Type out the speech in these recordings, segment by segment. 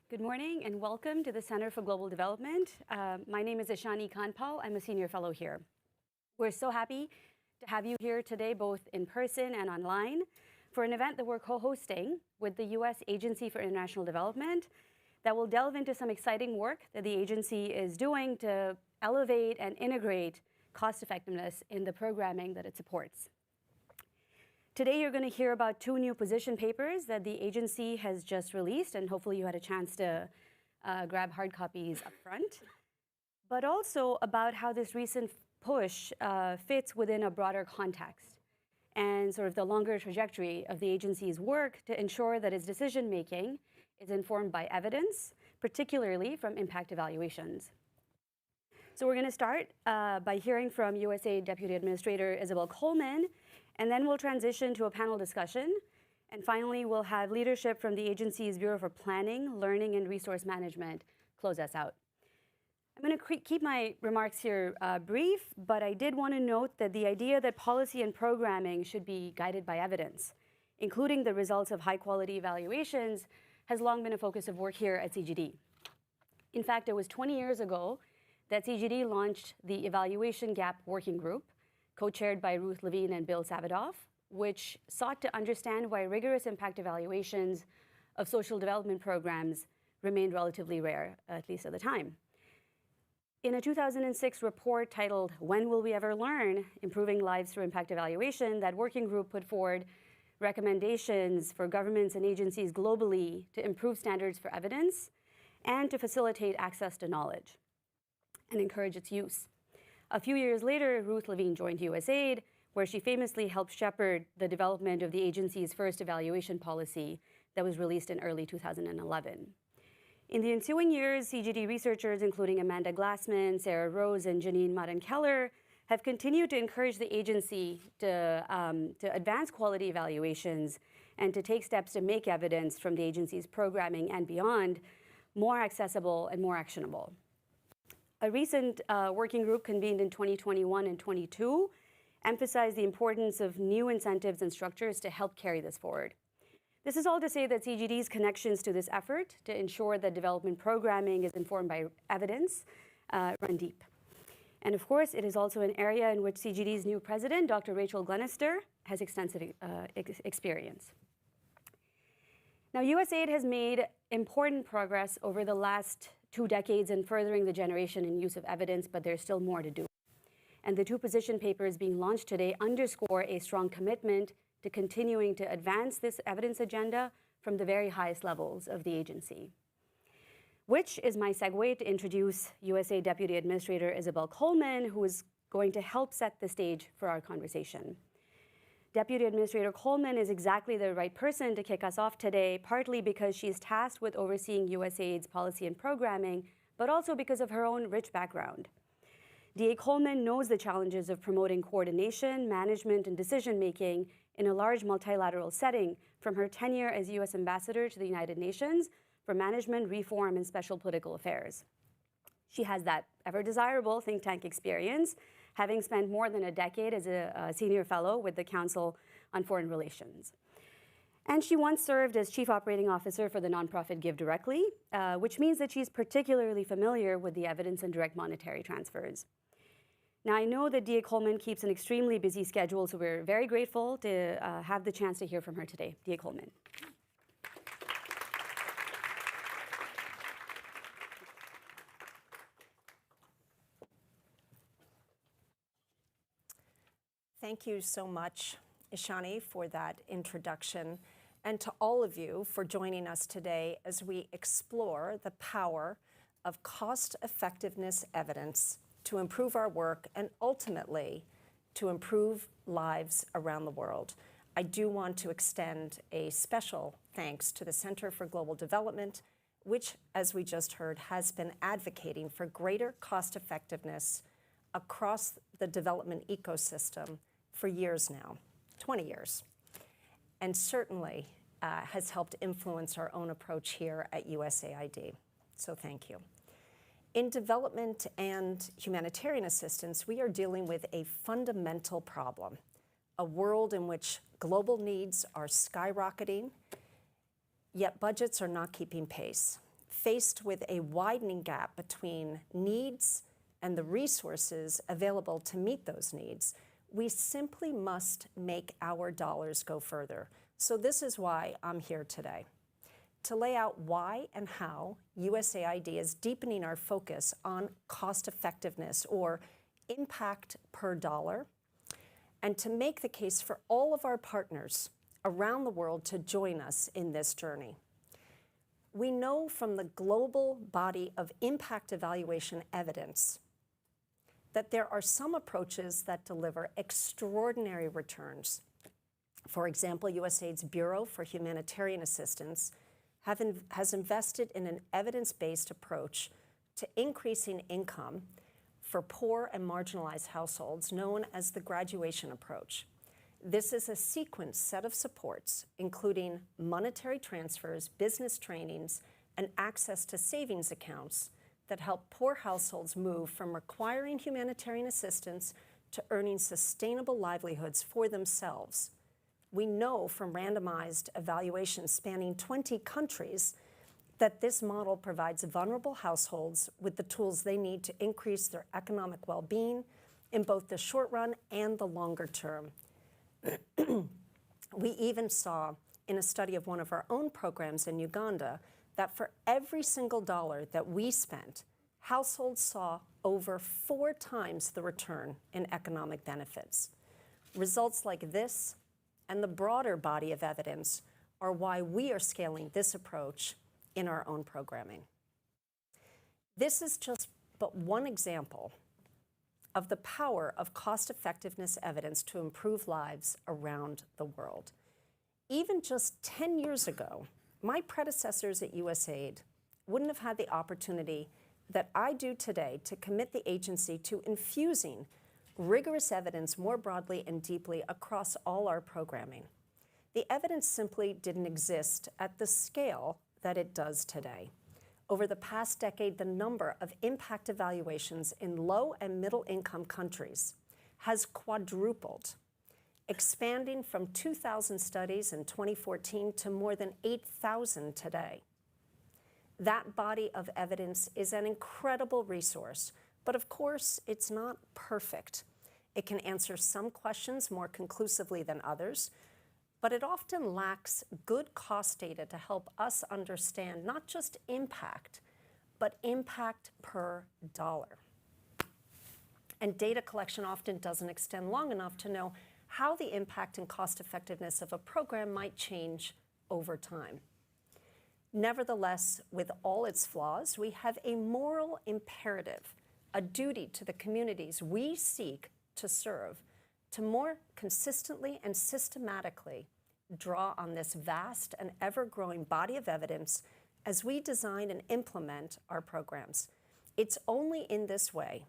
Good morning and welcome to the Center for Global Development. My name is Ishani Kanpal. I'm a senior fellow here. We're so happy to have you here today, both in person and online, for an event that we're co-hosting with the U.S. Agency for International Development that will delve into some exciting work that the agency is doing to elevate and integrate cost effectiveness in the programming that it supports. Today, you're going to hear about two new position papers that the agency has just released, and hopefully you had a chance to grab hard copies up front, but also about how this recent push fits within a broader context and sort of the longer trajectory of the agency's work to ensure that its decision-making is informed by evidence, particularly from impact evaluations. So we're going to start by hearing from USAID Deputy Administrator Isabel Coleman, and then we'll transition to a panel discussion. And finally, we'll have leadership from the agency's Bureau for Planning, Learning, and Resource Management close us out. I'm going to keep my remarks here brief, but I did want to note that the idea that policy and programming should be guided by evidence, including the results of high-quality evaluations, has long been a focus of work here at CGD. In fact, it was 20 years ago that CGD launched the Evaluation Gap Working Group, co-chaired by Ruth Levine and Bill Savadoff, which sought to understand why rigorous impact evaluations of social development programs remained relatively rare, at least at the time. In a 2006 report titled, "When Will We Ever Learn? Improving Lives Through Impact Evaluation," that working group put forward recommendations for governments and agencies globally to improve standards for evidence and to facilitate access to knowledge and encourage its use. A few years later, Ruth Levine joined USAID, where she famously helped shepherd the development of the agency's first evaluation policy that was released in early 2011. In the ensuing years, CGD researchers, including Amanda Glassman, Sarah Rose, and Janine Madden-Keller, have continued to encourage the agency to advance quality evaluations and to take steps to make evidence from the agency's programming and beyond more accessible and more actionable. A recent working group convened in 2021 and 22 emphasized the importance of new incentives and structures to help carry this forward. This is all to say that CGD's connections to this effort to ensure that development programming is informed by evidence run deep. And of course, it is also an area in which CGD's new president, Dr. Rachel Glenister, has extensive experience. Now, USAID has made important progress over the last 2 decades in furthering the generation and use of evidence, but there's still more to do. And the two position papers being launched today underscore a strong commitment to continuing to advance this evidence agenda from the very highest levels of the agency. Which is my segue to introduce USAID Deputy Administrator Isabel Coleman, who is going to help set the stage for our conversation. Deputy Administrator Coleman is exactly the right person to kick us off today, partly because she's tasked with overseeing USAID's policy and programming, but also because of her own rich background. DA Coleman knows the challenges of promoting coordination, management, and decision-making in a large multilateral setting from her tenure as U.S. Ambassador to the United Nations for Management, Reform, and Special Political Affairs. She has that ever-desirable think tank experience, having spent more than a decade as a senior fellow with the Council on Foreign Relations. And she once served as Chief Operating Officer for the nonprofit Give Directly, which means that she's particularly familiar with the evidence and direct monetary transfers. Now, I know that DA Coleman keeps an extremely busy schedule, so we're very grateful to have the chance to hear from her today. DA Coleman. Thank you so much, Ishani, for that introduction, and to all of you for joining us today as we explore the power of cost-effectiveness evidence to improve our work and ultimately to improve lives around the world. I do want to extend a special thanks to the Center for Global Development, which, as we just heard, has been advocating for greater cost-effectiveness across the development ecosystem for years now, 20 years, and certainly has helped influence our own approach here at USAID. So thank you. In development and humanitarian assistance, we are dealing with a fundamental problem, a world in which global needs are skyrocketing, yet budgets are not keeping pace. faced with a widening gap between needs and the resources available to meet those needs, we simply must make our dollars go further. So this is why I'm here today, to lay out why and how USAID is deepening our focus on cost effectiveness or impact per dollar, and to make the case for all of our partners around the world to join us in this journey. We know from the global body of impact evaluation evidence that there are some approaches that deliver extraordinary returns. For example, USAID's Bureau for Humanitarian Assistance has invested in an evidence-based approach to increasing income for poor and marginalized households known as the graduation approach. This is a sequenced set of supports, including monetary transfers, business trainings, and access to savings accounts that help poor households move from requiring humanitarian assistance to earning sustainable livelihoods for themselves. We know from randomized evaluations spanning 20 countries that this model provides vulnerable households with the tools they need to increase their economic well-being in both the short run and the longer term. We even saw in a study of one of our own programs in Uganda that for every single dollar that we spent, households saw over 4 times the return in economic benefits. Results like this and the broader body of evidence are why we are scaling this approach in our own programming. This is just but one example of the power of cost-effectiveness evidence to improve lives around the world. Even just 10 years ago, my predecessors at USAID wouldn't have had the opportunity that I do today to commit the agency to infusing rigorous evidence more broadly and deeply across all our programming. The evidence simply didn't exist at the scale that it does today. Over the past decade, the number of impact evaluations in low and middle income countries has quadrupled, expanding from 2,000 studies in 2014 to more than 8,000 today. That body of evidence is an incredible resource, but of course, it's not perfect. It can answer some questions more conclusively than others, but it often lacks good cost data to help us understand not just impact, but impact per dollar. And data collection often doesn't extend long enough to know how the impact and cost effectiveness of a program might change over time. Nevertheless, with all its flaws, we have a moral imperative, a duty to the communities we seek to serve, to more consistently and systematically draw on this vast and ever-growing body of evidence as we design and implement our programs. It's only in this way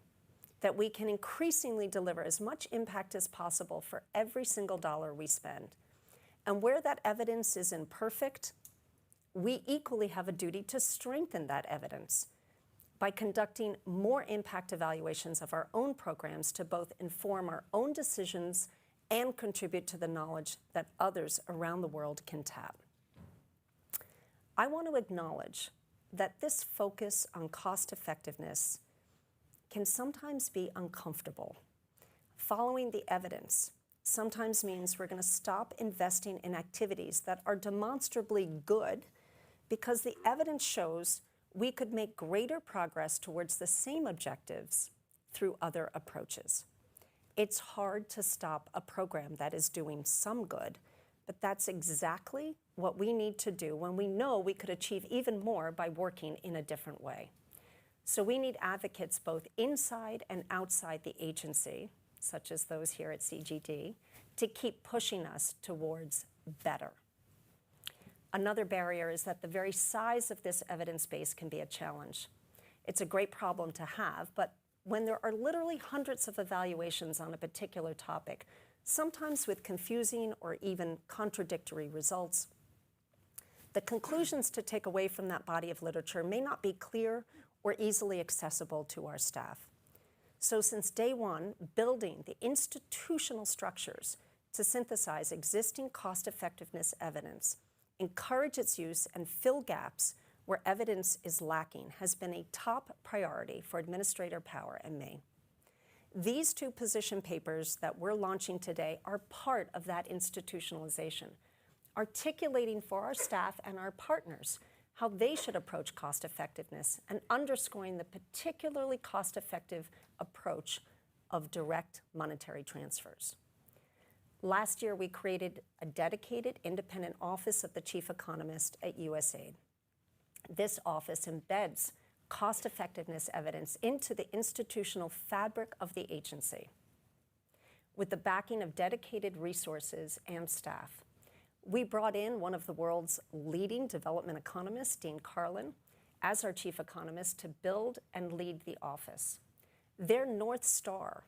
that we can increasingly deliver as much impact as possible for every single dollar we spend. And where that evidence is imperfect, we equally have a duty to strengthen that evidence by conducting more impact evaluations of our own programs to both inform our own decisions and contribute to the knowledge that others around the world can tap. I want to acknowledge that this focus on cost effectiveness can sometimes be uncomfortable. Following the evidence sometimes means we're going to stop investing in activities that are demonstrably good because the evidence shows we could make greater progress towards the same objectives through other approaches. It's hard to stop a program that is doing some good, but that's exactly what we need to do when we know we could achieve even more by working in a different way. So we need advocates both inside and outside the agency, such as those here at CGD, to keep pushing us towards better. Another barrier is that the very size of this evidence base can be a challenge. It's a great problem to have, but when there are literally hundreds of evaluations on a particular topic, sometimes with confusing or even contradictory results, the conclusions to take away from that body of literature may not be clear or easily accessible to our staff. So since day one, building the institutional structures to synthesize existing cost-effectiveness evidence, encourage its use, and fill gaps where evidence is lacking has been a top priority for Administrator Power and me. These two position papers that we're launching today are part of that institutionalization, articulating for our staff and our partners how they should approach cost effectiveness and underscoring the particularly cost-effective approach of direct monetary transfers. Last year, we created a dedicated independent office of the chief economist at USAID. This office embeds cost-effectiveness evidence into the institutional fabric of the agency. With the backing of dedicated resources and staff, we brought in one of the world's leading development economists, Dean Carlin, as our chief economist to build and lead the office. Their North Star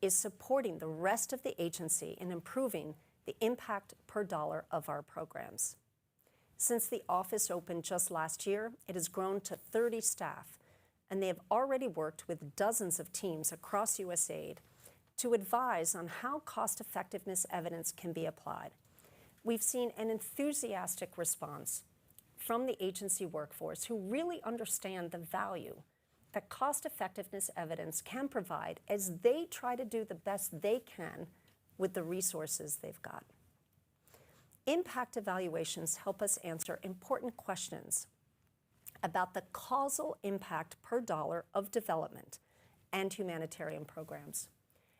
is supporting the rest of the agency in improving the impact per dollar of our programs. Since the office opened just last year, it has grown to 30 staff, and they have already worked with dozens of teams across USAID to advise on how cost-effectiveness evidence can be applied. We've seen an enthusiastic response from the agency workforce who really understand the value that cost-effectiveness evidence can provide as they try to do the best they can with the resources they've got. Impact evaluations help us answer important questions about the causal impact per dollar of development and humanitarian programs.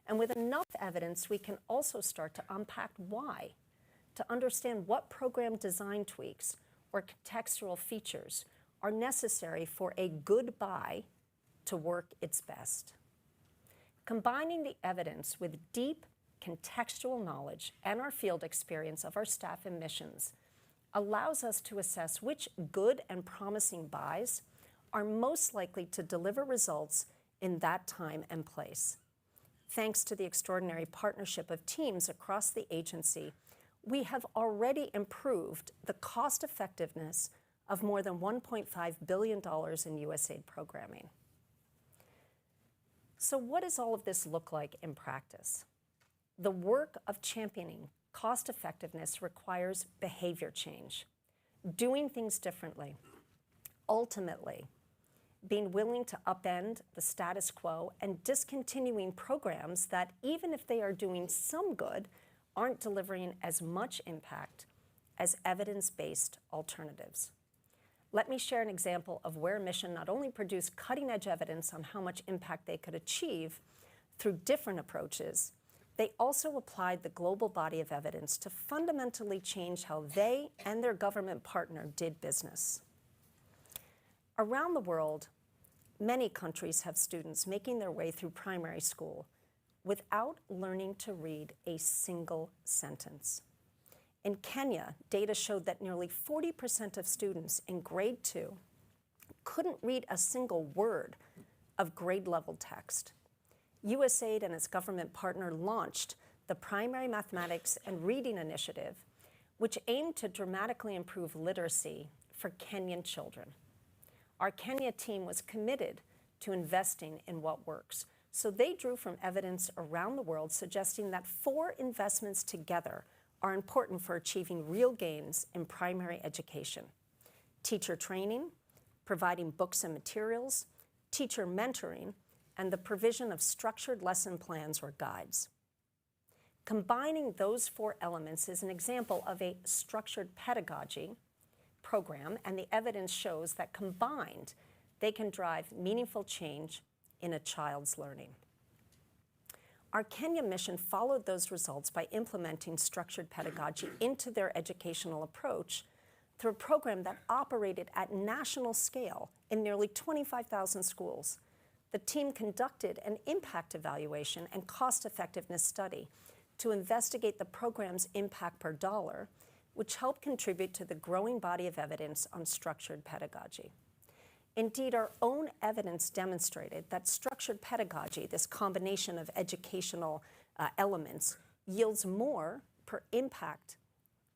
And with enough evidence, we can also start to unpack why, to understand what program design tweaks or contextual features are necessary for a good buy to work its best. Combining the evidence with deep contextual knowledge and our field experience of our staff and missions allows us to assess which good and promising buys are most likely to deliver results in that time and place. Thanks to the extraordinary partnership of teams across the agency, we have already improved the cost effectiveness of more than $1.5 billion in USAID programming. So what does all of this look like in practice? The work of championing cost effectiveness requires behavior change, doing things differently, ultimately being willing to upend the status quo and discontinuing programs that, even if they are doing some good, aren't delivering as much impact as evidence-based alternatives. Let me share an example of where a mission not only produced cutting-edge evidence on how much impact they could achieve through different approaches, they also applied the global body of evidence to fundamentally change how they and their government partner did business. Around the world, many countries have students making their way through primary school without learning to read a single sentence. In Kenya, data showed that nearly 40% of students in grade 2 couldn't read a single word of grade-level text. USAID and its government partner launched the Primary Mathematics and Reading Initiative, which aimed to dramatically improve literacy for Kenyan children. Our Kenya team was committed to investing in what works, so they drew from evidence around the world suggesting that 4 investments together are important for achieving real gains in primary education: teacher training, providing books and materials, teacher mentoring, and the provision of structured lesson plans or guides. Combining those 4 elements is an example of a structured pedagogy program, and the evidence shows that combined, they can drive meaningful change in a child's learning. Our Kenya mission followed those results by implementing structured pedagogy into their educational approach through a program that operated at national scale in nearly 25,000 schools. The team conducted an impact evaluation and cost-effectiveness study to investigate the program's impact per dollar, which helped contribute to the growing body of evidence on structured pedagogy. Indeed, our own evidence demonstrated that structured pedagogy, this combination of educational elements, yields more per impact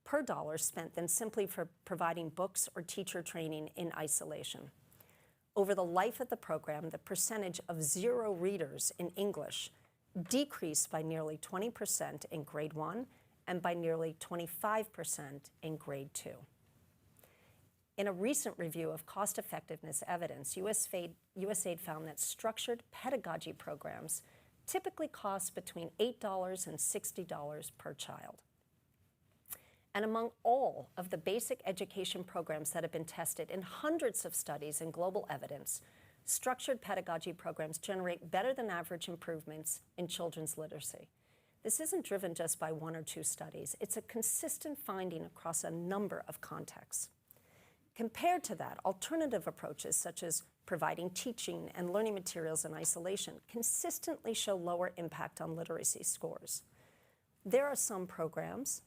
per dollar spent than simply for providing books or teacher training in isolation. Over the life of the program, the percentage of 0 readers in English decreased by nearly 20% in grade 1 and by nearly 25% in grade 2. In a recent review of cost-effectiveness evidence, USAID found that structured pedagogy programs typically cost between $8 and $60 per child. And among all of the basic education programs that have been tested in hundreds of studies and global evidence, structured pedagogy programs generate better than average improvements in children's literacy. This isn't driven just by one or two studies. It's a consistent finding across a number of contexts. Compared to that, alternative approaches such as providing teaching and learning materials in isolation consistently show lower impact on literacy scores. There are some programs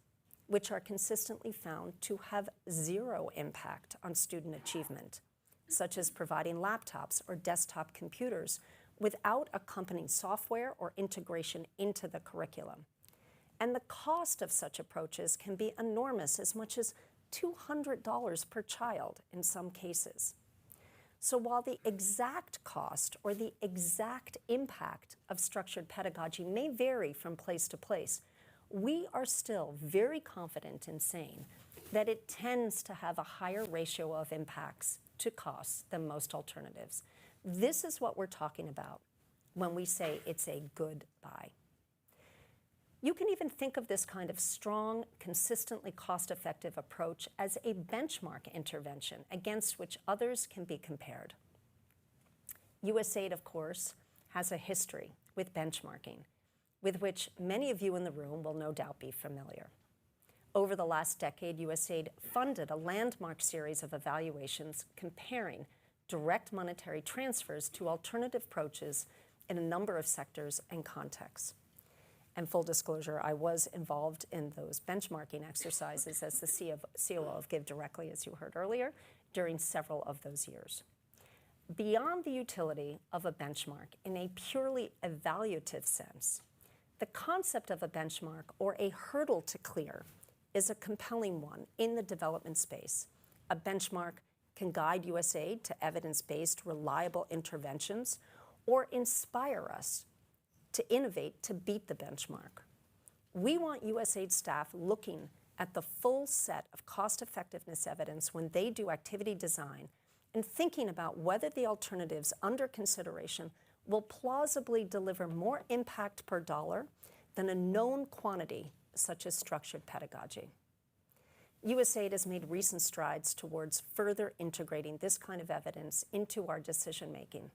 which are consistently found to have zero impact on student achievement, such as providing laptops or desktop computers without accompanying software or integration into the curriculum. And the cost of such approaches can be enormous, as much as $200 per child in some cases. So while the exact cost or the exact impact of structured pedagogy may vary from place to place, we are still very confident in saying that it tends to have a higher ratio of impacts to costs than most alternatives. This is what we're talking about when we say it's a good buy. You can even think of this kind of strong, consistently cost-effective approach as a benchmark intervention against which others can be compared. USAID, of course, has a history with benchmarking, with which many of you in the room will no doubt be familiar. Over the last decade, USAID funded a landmark series of evaluations comparing direct monetary transfers to alternative approaches in a number of sectors and contexts. And full disclosure, I was involved in those benchmarking exercises as the COO of Give Directly, as you heard earlier, during several of those years. Beyond the utility of a benchmark in a purely evaluative sense, the concept of a benchmark or a hurdle to clear is a compelling one in the development space. A benchmark can guide USAID to evidence-based, reliable interventions or inspire us to innovate to beat the benchmark. We want USAID staff looking at the full set of cost-effectiveness evidence when they do activity design and thinking about whether the alternatives under consideration will plausibly deliver more impact per dollar than a known quantity such as structured pedagogy. USAID has made recent strides towards further integrating this kind of evidence into our decision-making.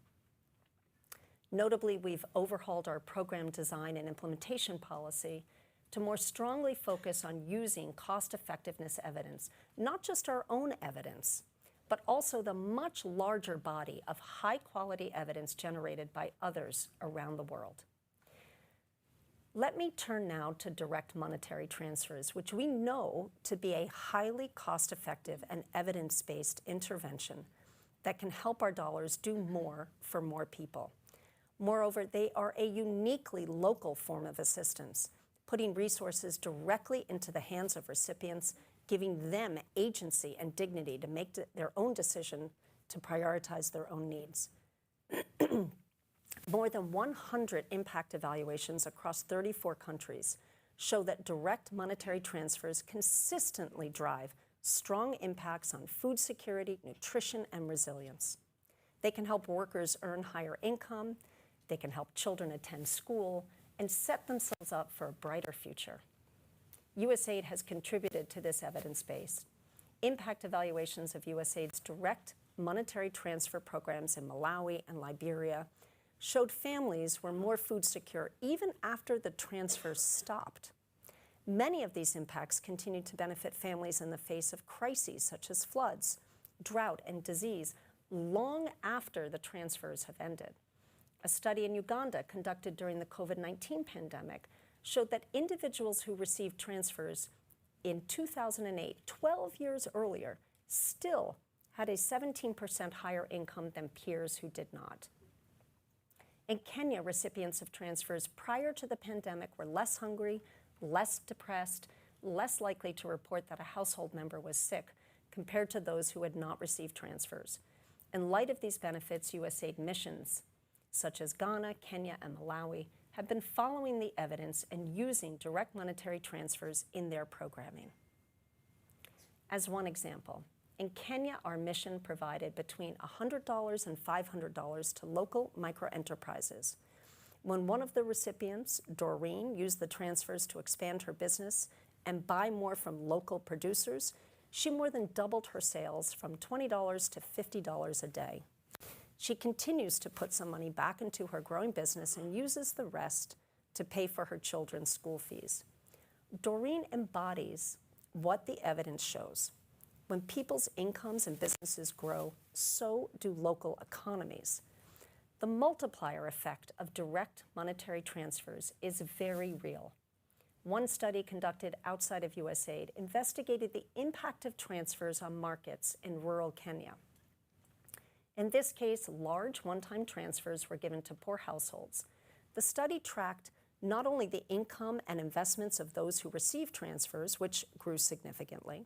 Notably, we've overhauled our program design and implementation policy to more strongly focus on using cost-effectiveness evidence, not just our own evidence, but also the much larger body of high-quality evidence generated by others around the world. Let me turn now to direct monetary transfers, which we know to be a highly cost-effective and evidence-based intervention that can help our dollars do more for more people. Moreover, they are a uniquely local form of assistance, putting resources directly into the hands of recipients, giving them agency and dignity to make their own decision to prioritize their own needs. More than 100 impact evaluations across 34 countries show that direct monetary transfers consistently drive strong impacts on food security, nutrition, and resilience. They can help workers earn higher income, they can help children attend school, and set themselves up for a brighter future. USAID has contributed to this evidence base. Impact evaluations of USAID's direct monetary transfer programs in Malawi and Liberia showed families were more food secure even after the transfers stopped. Many of these impacts continue to benefit families in the face of crises such as floods, drought, and disease long after the transfers have ended. A study in Uganda conducted during the COVID-19 pandemic showed that individuals who received transfers in 2008, 12 years earlier, still had a 17% higher income than peers who did not. In Kenya, recipients of transfers prior to the pandemic were less hungry, less depressed, less likely to report that a household member was sick compared to those who had not received transfers. In light of these benefits, USAID missions such as Ghana, Kenya, and Malawi have been following the evidence and using direct monetary transfers in their programming. As one example, In Kenya, our mission provided between $100 and $500 to local microenterprises. When one of the recipients, Doreen, used the transfers to expand her business and buy more from local producers, she more than doubled her sales from $20 to $50 a day. She continues to put some money back into her growing business and uses the rest to pay for her children's school fees. Doreen embodies what the evidence shows. When people's incomes and businesses grow, so do local economies. The multiplier effect of direct monetary transfers is very real. One study conducted outside of USAID investigated the impact of transfers on markets in rural Kenya. In this case, large one-time transfers were given to poor households. The study tracked not only the income and investments of those who received transfers, which grew significantly,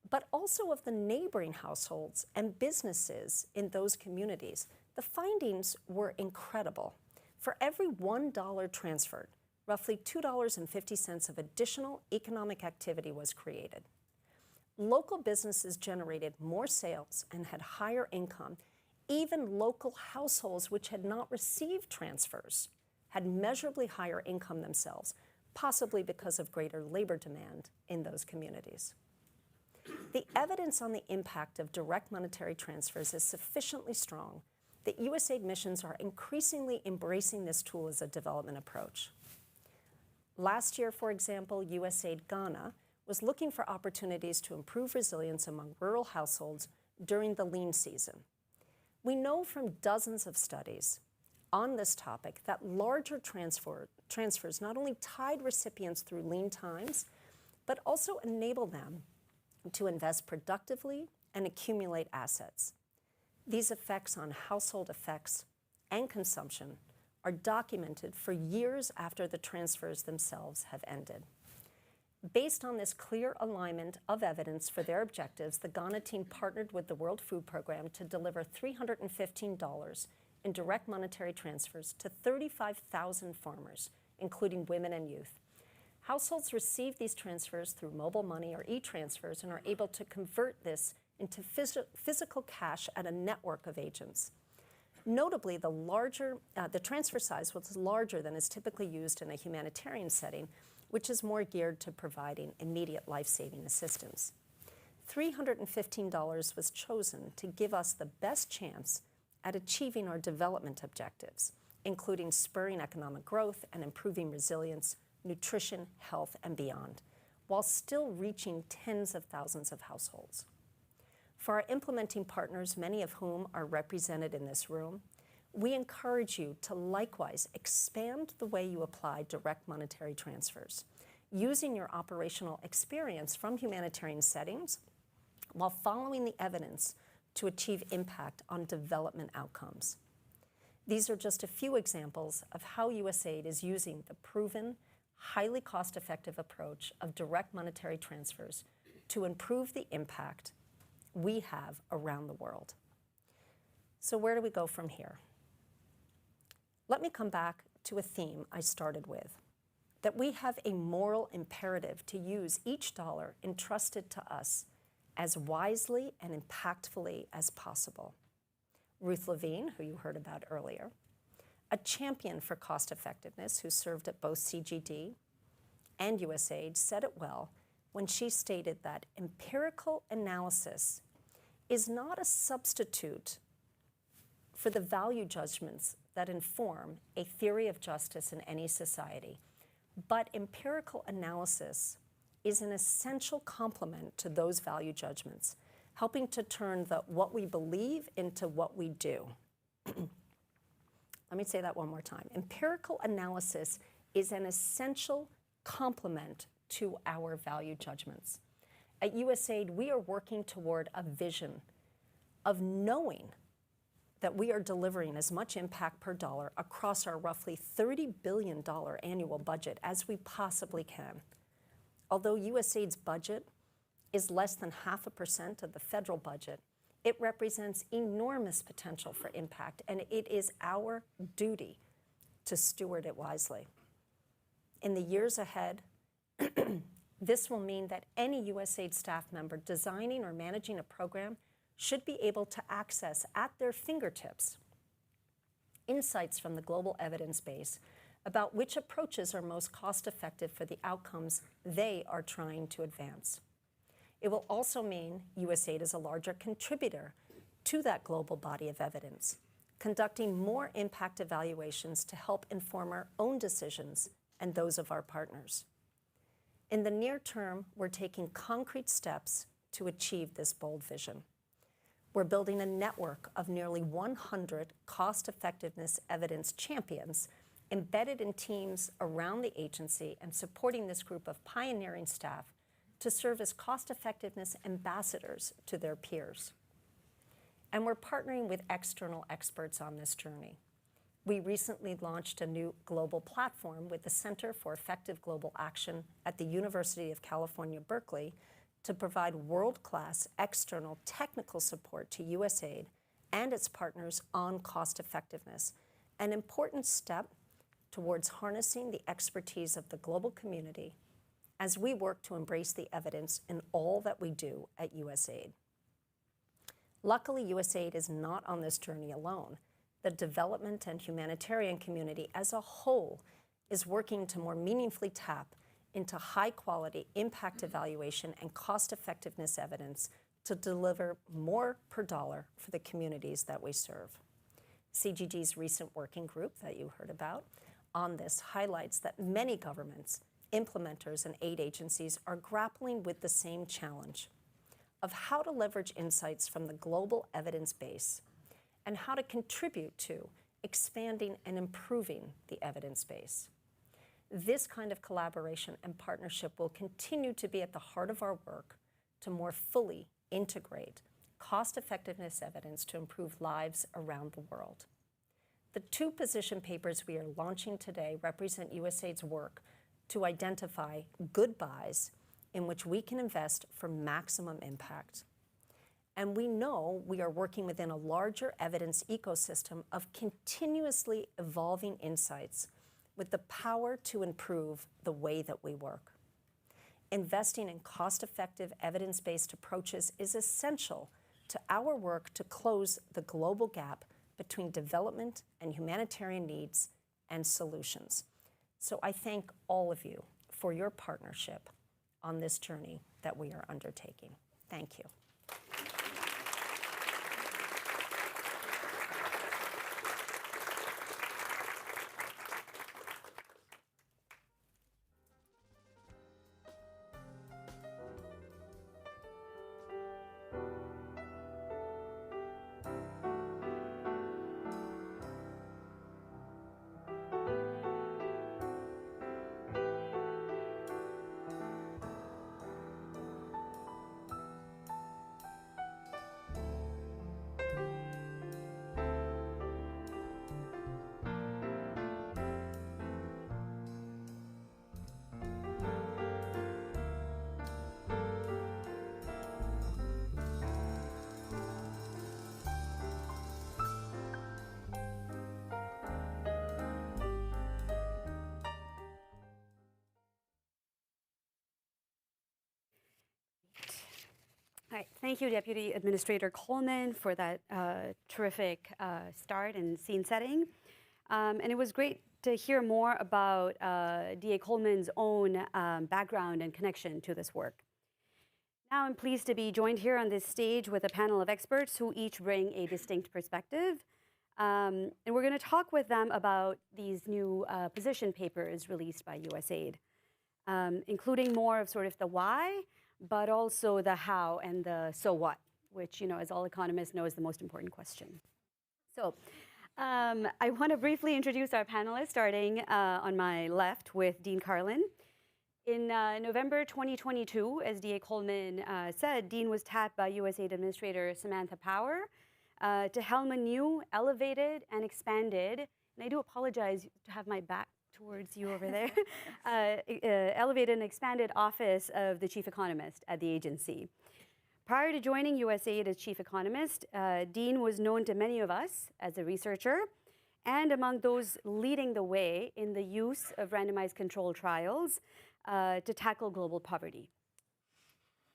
but also of the neighboring households and businesses in those communities. The findings were incredible. For every $1 transferred, roughly $2.50 of additional economic activity was created. Local businesses generated more sales and had higher income. Even local households which had not received transfers had measurably higher income themselves, possibly because of greater labor demand in those communities. The evidence on the impact of direct monetary transfers is sufficiently strong that USAID missions are increasingly embracing this tool as a development approach. Last year, for example, USAID Ghana was looking for opportunities to improve resilience among rural households during the lean season. We know from dozens of studies on this topic that larger transfers not only tied recipients through lean times, but also enabled them to invest productively and accumulate assets. These effects on household effects and consumption are documented for years after the transfers themselves have ended. Based on this clear alignment of evidence for their objectives, the Ghana team partnered with the World Food Program to deliver $315 in direct monetary transfers to 35,000 farmers, including women and youth. Households receive these transfers through mobile money or e-transfers and are able to convert this into physical cash at a network of agents. Notably, the transfer size was larger than is typically used in a humanitarian setting, which is more geared to providing immediate life-saving assistance. $315 was chosen to give us the best chance at achieving our development objectives, including spurring economic growth and improving resilience, nutrition, health, and beyond, while still reaching tens of thousands of households. For our implementing partners, many of whom are represented in this room, we encourage you to likewise expand the way you apply direct monetary transfers, using your operational experience from humanitarian settings while following the evidence to achieve impact on development outcomes. These are just a few examples of how USAID is using the proven, highly cost-effective approach of direct monetary transfers to improve the impact we have around the world. So where do we go from here? Let me come back to a theme I started with, that we have a moral imperative to use each dollar entrusted to us as wisely and impactfully as possible. Ruth Levine, who you heard about earlier, a champion for cost effectiveness who served at both CGD and USAID, said it well when she stated that empirical analysis is not a substitute for the value judgments that inform a theory of justice in any society, but empirical analysis is an essential complement to those value judgments, helping to turn what we believe into what we do. Let me say that one more time. Empirical analysis is an essential complement to our value judgments. At USAID, we are working toward a vision of knowing that we are delivering as much impact per dollar across our roughly $30 billion annual budget as we possibly can. Although USAID's budget is less than 0.5% of the federal budget, it represents enormous potential for impact, and it is our duty to steward it wisely. In the years ahead, This will mean that any USAID staff member designing or managing a program should be able to access at their fingertips insights from the global evidence base about which approaches are most cost-effective for the outcomes they are trying to advance. It will also mean USAID is a larger contributor to that global body of evidence, conducting more impact evaluations to help inform our own decisions and those of our partners. In the near term, we're taking concrete steps to achieve this bold vision. We're building a network of nearly 100 cost-effectiveness evidence champions embedded in teams around the agency and supporting this group of pioneering staff to serve as cost-effectiveness ambassadors to their peers. And we're partnering with external experts on this journey. We recently launched a new global platform with the Center for Effective Global Action at the University of California, Berkeley, to provide world-class external technical support to USAID and its partners on cost effectiveness, an important step towards harnessing the expertise of the global community as we work to embrace the evidence in all that we do at USAID. Luckily, USAID is not on this journey alone. The development and humanitarian community as a whole is working to more meaningfully tap into high-quality impact evaluation and cost-effectiveness evidence to deliver more per dollar for the communities that we serve. CGG's recent working group that you heard about on this highlights that many governments, implementers, and aid agencies are grappling with the same challenge of how to leverage insights from the global evidence base and how to contribute to expanding and improving the evidence base. This kind of collaboration and partnership will continue to be at the heart of our work to more fully integrate cost-effectiveness evidence to improve lives around the world. The two position papers we are launching today represent USAID's work to identify good buys in which we can invest for maximum impact. And we know we are working within a larger evidence ecosystem of continuously evolving insights with the power to improve the way that we work. Investing in cost-effective evidence-based approaches is essential to our work to close the global gap between development and humanitarian needs and solutions. So I thank all of you for your partnership on this journey that we are undertaking. Thank you. All right, thank you, Deputy Administrator Coleman, for that terrific start and scene setting. And it was great to hear more about DA Coleman's own background and connection to this work. Now I'm pleased to be joined here on this stage with a panel of experts who each bring a distinct perspective. And we're going to talk with them about these new position papers released by USAID, including more of sort of the why, but also the how and the so what, which, you know, as all economists know, is the most important question. So I want to briefly introduce our panelists, starting on my left with Dean Carlin. In November 2022, as DA Coleman said, Dean was tapped by USAID Administrator Samantha Power to helm a new, elevated, and expanded, and I do apologize to have my back towards you over there, elevated and expanded office of the chief economist at the agency. Prior to joining USAID as chief economist, Dean was known to many of us as a researcher and among those leading the way in the use of randomized controlled trials to tackle global poverty,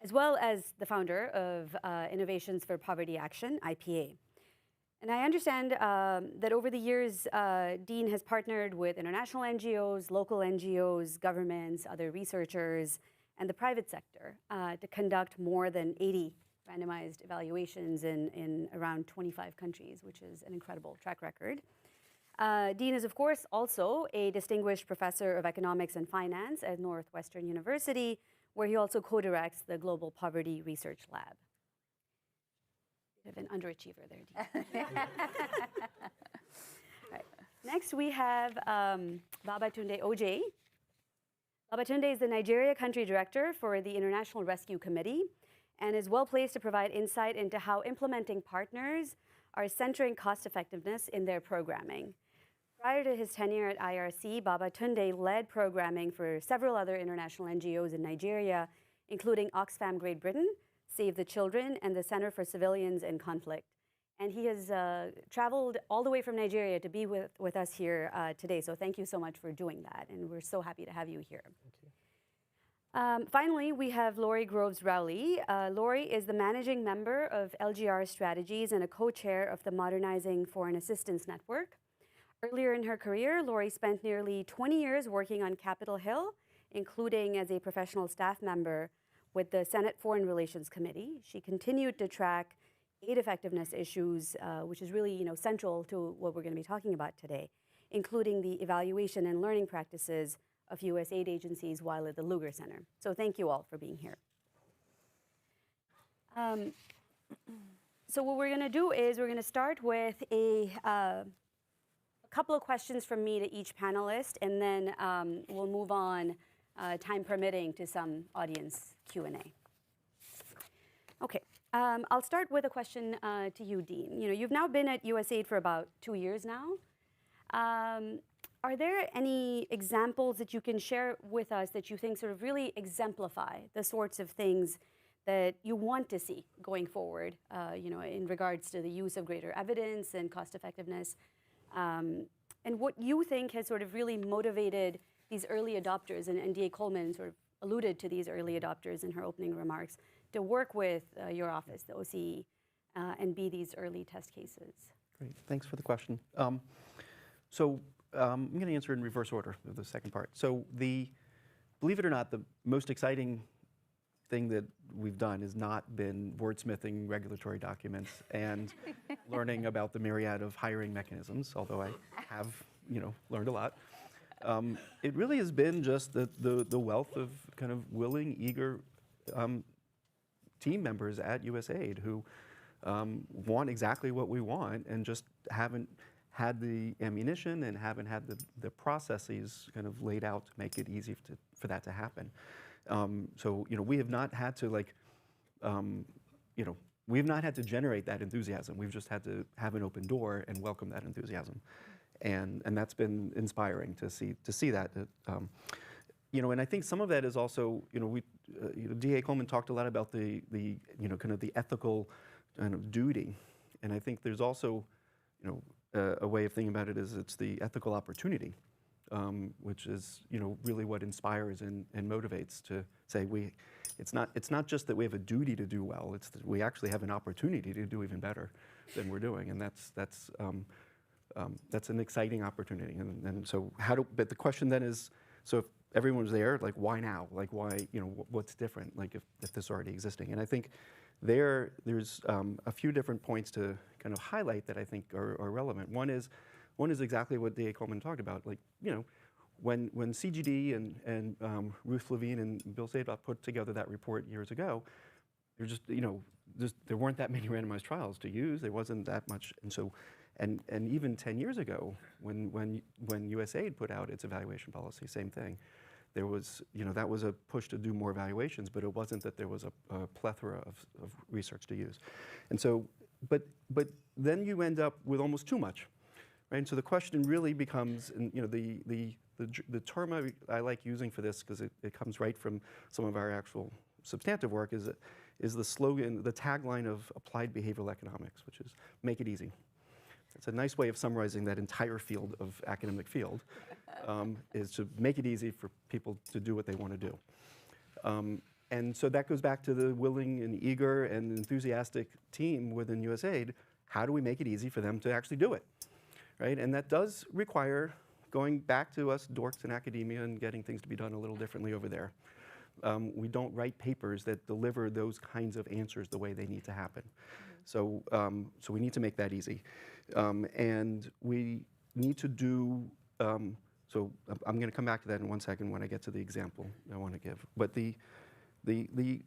as well as the founder of Innovations for Poverty Action, IPA. And I understand that over the years, Dean has partnered with international NGOs, local NGOs, governments, other researchers, and the private sector to conduct more than 80 randomized evaluations in around 25 countries, which is an incredible track record. Dean is, of course, also a distinguished professor of economics and finance at Northwestern University, where he also co-directs the Global Poverty Research Lab. Bit of an underachiever there, Dean. Right. Next, we have Babatunde OJ. Babatunde is the Nigeria Country Director for the International Rescue Committee and is well placed to provide insight into how implementing partners are centering cost effectiveness in their programming. Prior to his tenure at IRC, Babatunde led programming for several other international NGOs in Nigeria, including Oxfam Great Britain, Save the Children, and the Center for Civilians in Conflict. And he has traveled all the way from Nigeria to be with us here today. So thank you so much for doing that. And we're so happy to have you here. Thank you. Finally, we have Lori Groves Rowley. Lori is the managing member of LGR Strategies and a co-chair of the Modernizing Foreign Assistance Network. Earlier in her career, Lori spent nearly 20 years working on Capitol Hill, including as a professional staff member with the Senate Foreign Relations Committee. She continued to track aid effectiveness issues, which is really central to what we're going to be talking about today, including the evaluation and learning practices of US aid agencies while at the Lugar Center. So thank you all for being here. So what we're going to do is we're going to start with a couple of questions from me to each panelist, and then we'll move on, time permitting, to some audience Q&A. Okay, I'll start with a question to you, Dean. You've now been at USAID for about 2 years now. Are there any examples that you can share with us that you think sort of really exemplify the sorts of things that you want to see going forward, in regards to the use of greater evidence and cost effectiveness? And what you think has sort of really motivated these early adopters, and DA Coleman sort of alluded to these early adopters in her opening remarks, to work with your office, the OCE, and be these early test cases? Great, thanks for the question. I'm going to answer in reverse order, the second part. So believe it or not, the most exciting thing that we've done has not been wordsmithing regulatory documents and learning about the myriad of hiring mechanisms, although I have learned a lot. It really has been just the wealth of kind of willing, eager team members at USAID who want exactly what we want and just haven't had the ammunition and haven't had the processes kind of laid out to make it easy for that to happen. We have not had to we have not had to generate that enthusiasm. We've just had to have an open door and welcome that enthusiasm, and that's been inspiring to see that. And I think some of that is also DA Coleman talked a lot about the kind of the ethical kind of duty, and I think there's also a way of thinking about it is it's the ethical opportunity. Which is really what inspires and motivates to say it's not just that we have a duty to do well, it's that we actually have an opportunity to do even better than we're doing, and that's an exciting opportunity. And so but the question then is, so if everyone's there, like why now? Like why what's different? Like if this is already existing? And I think there's a few different points to kind of highlight that I think are relevant. One is exactly what DA Coleman talked about. Like, when CGD and Ruth Levine and Bill Sadov put together that report years ago, there just, there weren't that many randomized trials to use. There wasn't that much, and so, and even 10 years ago, when USAID put out its evaluation policy, same thing. There was, that was a push to do more evaluations, but it wasn't that there was a plethora of research to use, and so, but then you end up with almost too much. Right? And so the question really becomes, and the term I like using for this, because it comes right from some of our actual substantive work, is the slogan, the tagline of applied behavioral economics, which is make it easy. It's a nice way of summarizing that entire field of academic field, is to make it easy for people to do what they want to do. And so that goes back to the willing and eager and enthusiastic team within USAID. How do we make it easy for them to actually do it, right? And that does require going back to us dorks in academia and getting things to be done a little differently over there. We don't write papers that deliver those kinds of answers the way they need to happen. So, so we need to make that easy. And we need to do, so I'm going to come back to that in one second when I get to the example I want to give. But the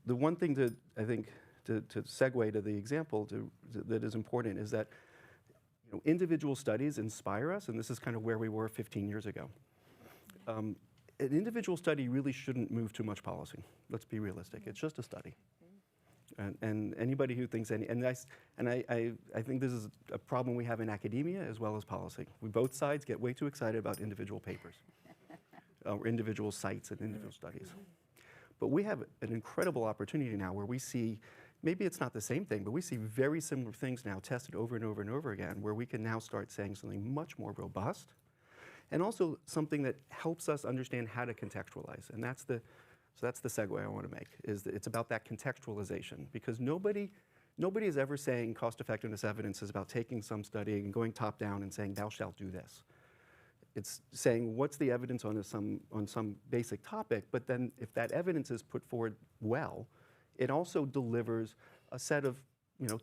one thing that I think to segue to the example that is important is that individual studies inspire us, and this is kind of where we were 15 years ago. An individual study really shouldn't move too much policy. Let's be realistic. It's just a study. And anybody who thinks I think this is a problem we have in academia as well as policy. Both sides get way too excited about individual papers, or individual sites and individual studies. But we have an incredible opportunity now where we see, maybe it's not the same thing, but we see very similar things now tested over and over and over again, where we can now start saying something much more robust, and also something that helps us understand how to contextualize. And so that's the segue I want to make, is that it's about that contextualization, because nobody is ever saying cost effectiveness evidence is about taking some study and going top down and saying thou shalt do this. It's saying what's the evidence on some basic topic, but then if that evidence is put forward well, it also delivers a set of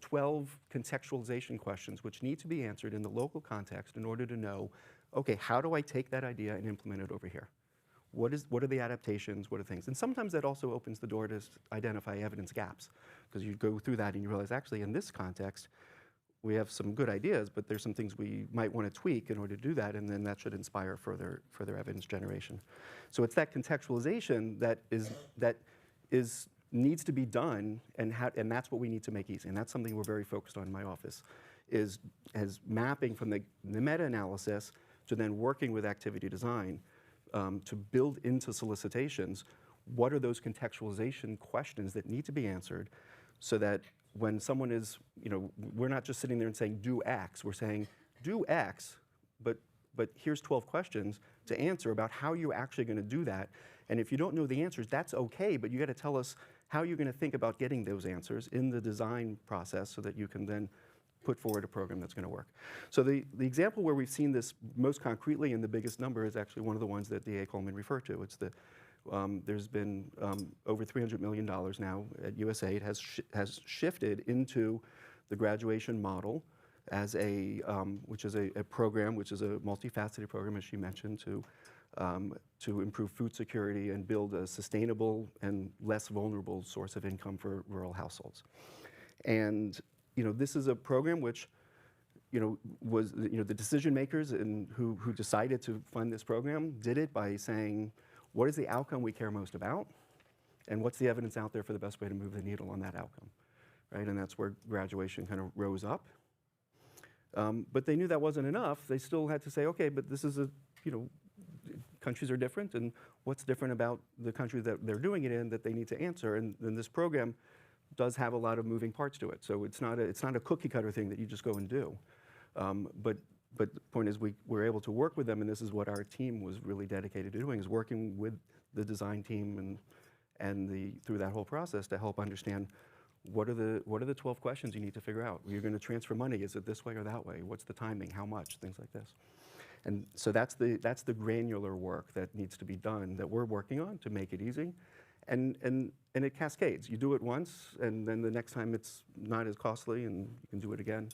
12 contextualization questions which need to be answered in the local context in order to know, okay, how do I take that idea and implement it over here? What are the adaptations, what are things? And sometimes that also opens the door to identify evidence gaps, because you go through that and you realize, actually, in this context, we have some good ideas, but there's some things we might want to tweak in order to do that, and then that should inspire further evidence generation. So it's that contextualization that needs to be done, and that's what we need to make easy. And that's something we're very focused on in my office, is mapping from the meta-analysis to then working with activity design to build into solicitations what are those contextualization questions that need to be answered, so that when someone is, we're not just sitting there and saying do X, we're saying do X, but here's 12 questions to answer about how you're actually going to do that. And if you don't know the answers, that's okay, but you got to tell us how you're going to think about getting those answers in the design process so that you can then put forward a program that's going to work. So the example where we've seen this most concretely in the biggest number is actually one of the ones that DA Coleman referred to. It's there's been over $300 million now at USAID has shifted into the graduation model as which is a program, which is a multifaceted program, as she mentioned, to improve food security and build a sustainable and less vulnerable source of income for rural households. And this is a program which was the decision makers who decided to fund this program did it by saying, what is the outcome we care most about? And what's the evidence out there for the best way to move the needle on that outcome, right? And that's where graduation kind of rose up. But they knew that wasn't enough. They still had to say, okay, but this is countries are different, and what's different about the country that they're doing it in that they need to answer? And then this program does have a lot of moving parts to it. So it's not a cookie cutter thing that you just go and do. But the point is we're able to work with them, and this is what our team was really dedicated to doing, is working with the design team and through that whole process to help understand what are the 12 questions you need to figure out. You're going to transfer money. Is it this way or that way? What's the timing? How much? Things like this. And so that's the granular work that needs to be done that we're working on to make it easy. And it cascades. You do it once, and then the next time it's not as costly, and you can do it again,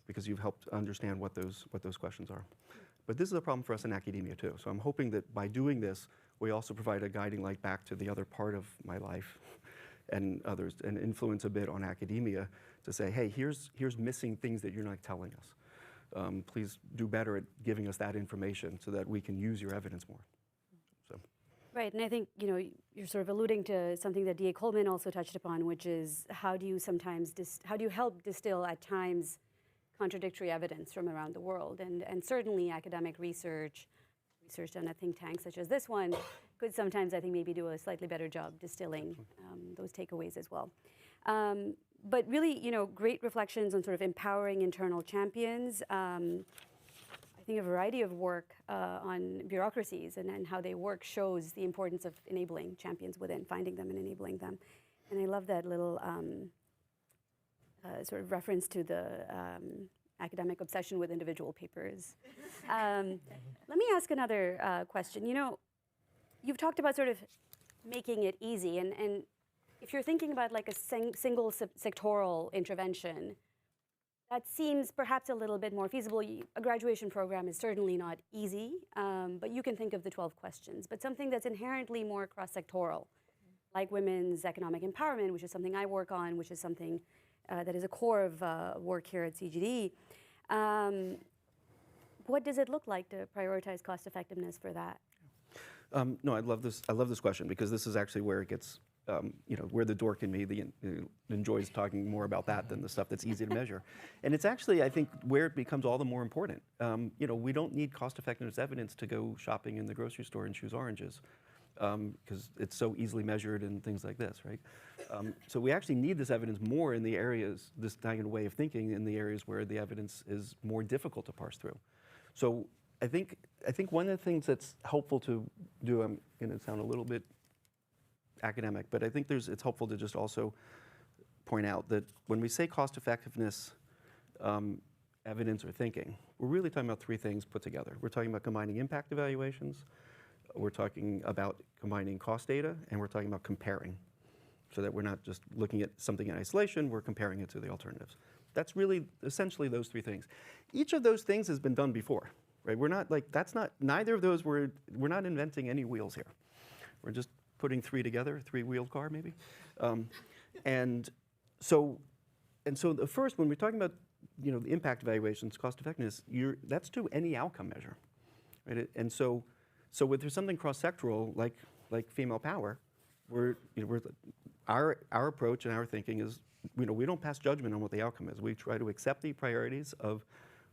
because you've helped understand what those questions are. But this is a problem for us in academia too. So I'm hoping that by doing this, we also provide a guiding light back to the other part of my life and others, and influence a bit on academia to say, hey, here's missing things that you're not telling us. Please do better at giving us that information so that we can use your evidence more. So. Right, and I think you're sort of alluding to something that DA Coleman also touched upon, which is how do you help distill at times contradictory evidence from around the world, and certainly academic research done at think tanks such as this one could sometimes, I think, maybe do a slightly better job distilling those takeaways as well. but really, great reflections on sort of empowering internal champions. I think a variety of work on bureaucracies and how they work shows the importance of enabling champions within, finding them and enabling them. And I love that little sort of reference to the academic obsession with individual papers. Let me ask another question. You've talked about sort of making it easy, and if you're thinking about like a single sectoral intervention, that seems perhaps a little bit more feasible. A graduation program is certainly not easy, but you can think of the 12 questions. But something that's inherently more cross-sectoral, like women's economic empowerment, which is something I work on, which is something that is a core of work here at CGD. What does it look like to prioritize cost effectiveness for that? No, I love this question, because this is actually where it gets, where the dork in me enjoys talking more about that than the stuff that's easy to measure. And it's actually, I think, where it becomes all the more important. We don't need cost effectiveness evidence to go shopping in the grocery store and choose oranges, because it's so easily measured and things like this, right? So we actually need this evidence more in the areas, this kind of way of thinking, in the areas where the evidence is more difficult to parse through. So I think one of the things that's helpful to do, I'm going to sound a little bit academic, but I think it's helpful to just also point out that when we say cost effectiveness evidence or thinking, we're really talking about three things put together. We're talking about combining impact evaluations, we're talking about combining cost data, and we're talking about comparing, so that we're not just looking at something in isolation, we're comparing it to the alternatives. That's really essentially those three things. Each of those things has been done before, right? We're not like, neither of those, we're not inventing any wheels here. We're just putting three together, three-wheeled car maybe. And so the first, when we're talking about the impact evaluations, cost effectiveness, that's to any outcome measure, right? And so if there's something cross-sectoral like female power, our approach and our thinking is, we don't pass judgment on what the outcome is. We try to accept the priorities of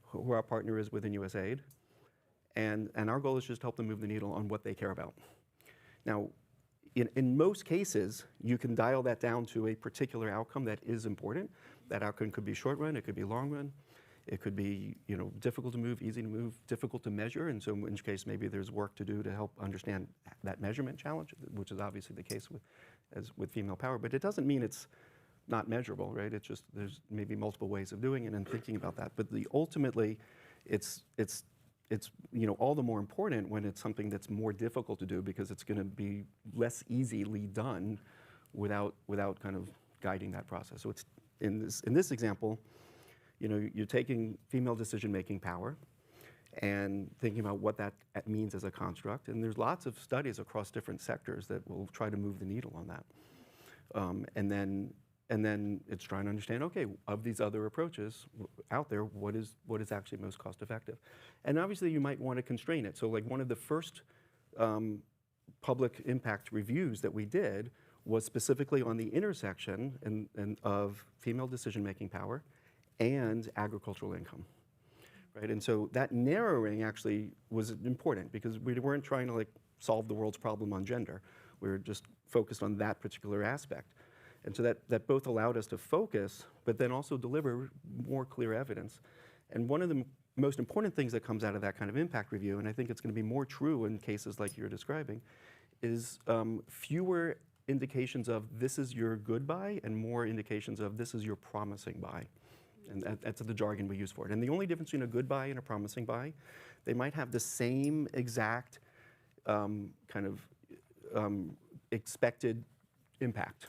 who our partner is within USAID, and our goal is just to help them move the needle on what they care about. Now, in most cases, you can dial that down to a particular outcome that is important. That outcome could be short run, it could be long run, it could be difficult to move, easy to move, difficult to measure, and so in which case maybe there's work to do to help understand that measurement challenge, which is obviously the case with female power. But it doesn't mean it's not measurable, right? It's just there's maybe multiple ways of doing it and thinking about that. But ultimately, it's all the more important when it's something that's more difficult to do, because it's going to be less easily done without kind of guiding that process. So it's in this example, you're taking female decision-making power and thinking about what that means as a construct. And there's lots of studies across different sectors that will try to move the needle on that. And then it's trying to understand, okay, of these other approaches out there, what is actually most cost effective? And obviously you might want to constrain it. So like one of the first public impact reviews that we did was specifically on the intersection of female decision-making power and agricultural income, right? And so that narrowing actually was important, because we weren't trying to solve the world's problem on gender. We were just focused on that particular aspect. And so that both allowed us to focus, but then also deliver more clear evidence. And one of the most important things that comes out of that kind of impact review, and I think it's going to be more true in cases like you're describing, is fewer indications of this is your good buy and more indications of this is your promising buy. And that's the jargon we use for it. And the only difference between a good buy and a promising buy, they might have the same exact expected impact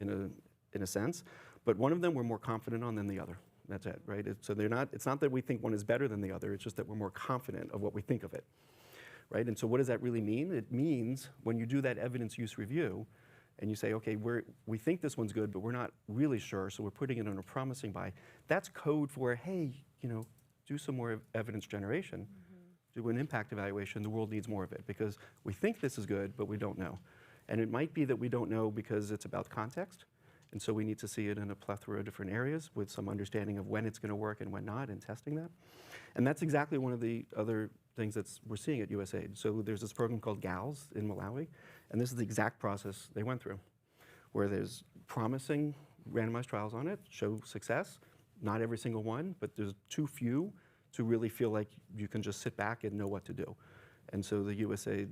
in a sense, but one of them we're more confident on than the other. That's it, right? It's not that we think one is better than the other, it's just that we're more confident of what we think of it, right? And so what does that really mean? It means when you do that evidence use review and you say, okay, we think this one's good, but we're not really sure, so we're putting it on a promising buy. That's code for, hey, do some more evidence generation, do an impact evaluation. The world needs more of it, because we think this is good, but we don't know. And it might be that we don't know because it's about context, and so we need to see it in a plethora of different areas with some understanding of when it's going to work and when not, and testing that. And that's exactly one of the other things that we're seeing at USAID. So there's this program called GALS in Malawi, and this is the exact process they went through, where there's promising randomized trials on it, show success. Not every single one, but there's too few to really feel like you can just sit back and know what to do. And so the USAID,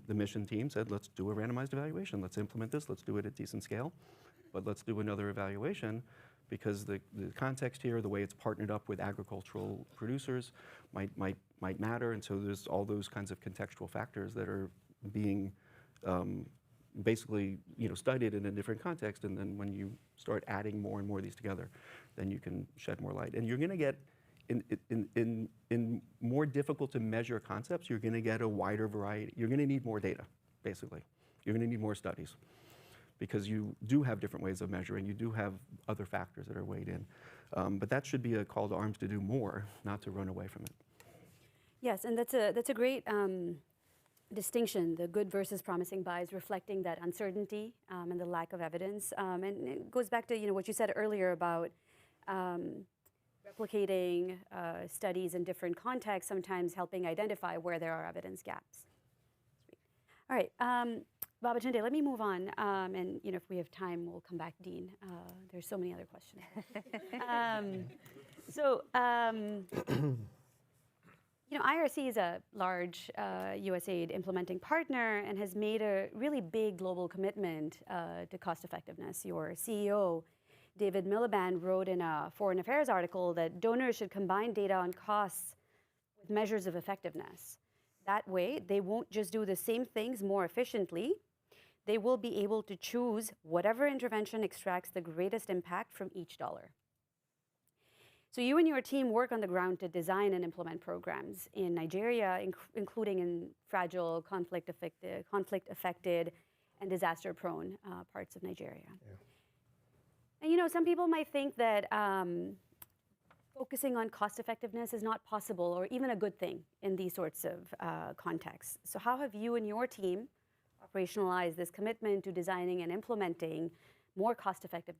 the mission team said, let's do a randomized evaluation. Let's implement this. Let's do it at decent scale. But let's do another evaluation because the context here, the way it's partnered up with agricultural producers might matter. And so there's all those kinds of contextual factors that are being basically studied in a different context. And then when you start adding more and more of these together, then you can shed more light. And you're going to get, in more difficult to measure concepts, you're going to get a wider variety. You're going to need more data, basically. You're going to need more studies because you do have different ways of measuring. You do have other factors that are weighed in. But that should be a call to arms to do more, not to run away from it. Yes, and that's a great distinction, the good versus promising buys, reflecting that uncertainty and the lack of evidence. And it goes back to what you said earlier about replicating studies in different contexts, sometimes helping identify where there are evidence gaps. All right, Babatunde, let me move on. And if we have time, we'll come back, Dean. There's so many other questions. IRC is a large USAID implementing partner and has made a really big global commitment to cost effectiveness. Your CEO, David Miliband, wrote in a Foreign Affairs article that donors should combine data on costs with measures of effectiveness. That way, they won't just do the same things more efficiently. They will be able to choose whatever intervention extracts the greatest impact from each dollar. So you and your team work on the ground to design and implement programs in Nigeria, including in fragile, conflict-affected, and disaster-prone parts of Nigeria. Yeah. And some people might think that focusing on cost effectiveness is not possible or even a good thing in these sorts of contexts. So how have you and your team operationalized this commitment to designing and implementing more cost-effective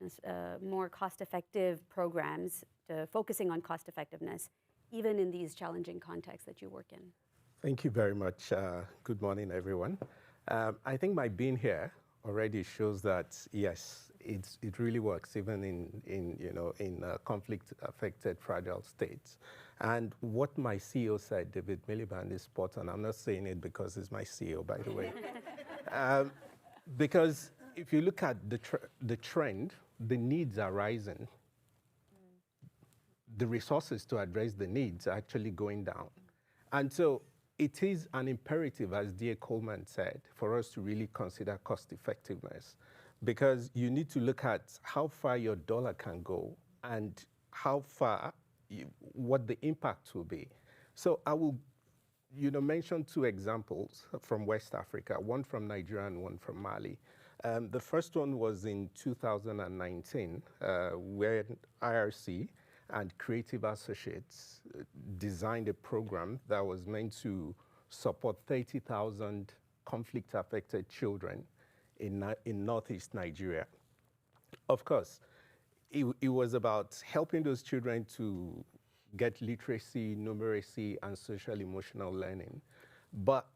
programs, to focusing on cost effectiveness, even in these challenging contexts that you work in? Thank you very much. Good morning, everyone. I think my being here already shows that yes, it really works even in conflict-affected fragile states. And what my CEO said, David Miliband, is spot on. I'm not saying it because he's my CEO, by the way, because if you look at the trend, the needs are rising. The resources to address the needs are actually going down. And so it is an imperative, as dear Coleman said, for us to really consider cost effectiveness, because you need to look at how far your dollar can go and how far, what the impact will be. So I will mention two examples from West Africa, one from Nigeria and one from Mali. The first one was in 2019, where IRC and Creative Associates designed a program that was meant to support 30,000 conflict-affected children in Northeast Nigeria. Of course, it was about helping those children to get literacy, numeracy, and social-emotional learning. But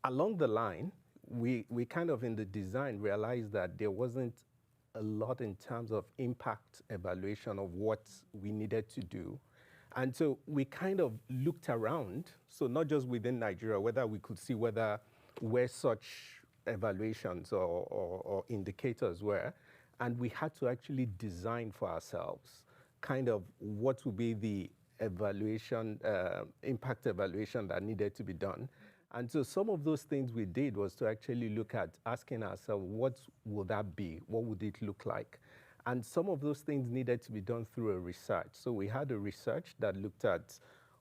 along the line, we kind of in the design realized that there wasn't a lot in terms of impact evaluation of what we needed to do. And so we kind of looked around, so not just within Nigeria, whether we could see where such evaluations or indicators were, and we had to actually design for ourselves kind of what would be the evaluation, impact evaluation that needed to be done. And so some of those things we did was to actually look at asking ourselves, what will that be? What would it look like? And some of those things needed to be done through a research. So we had a research that looked at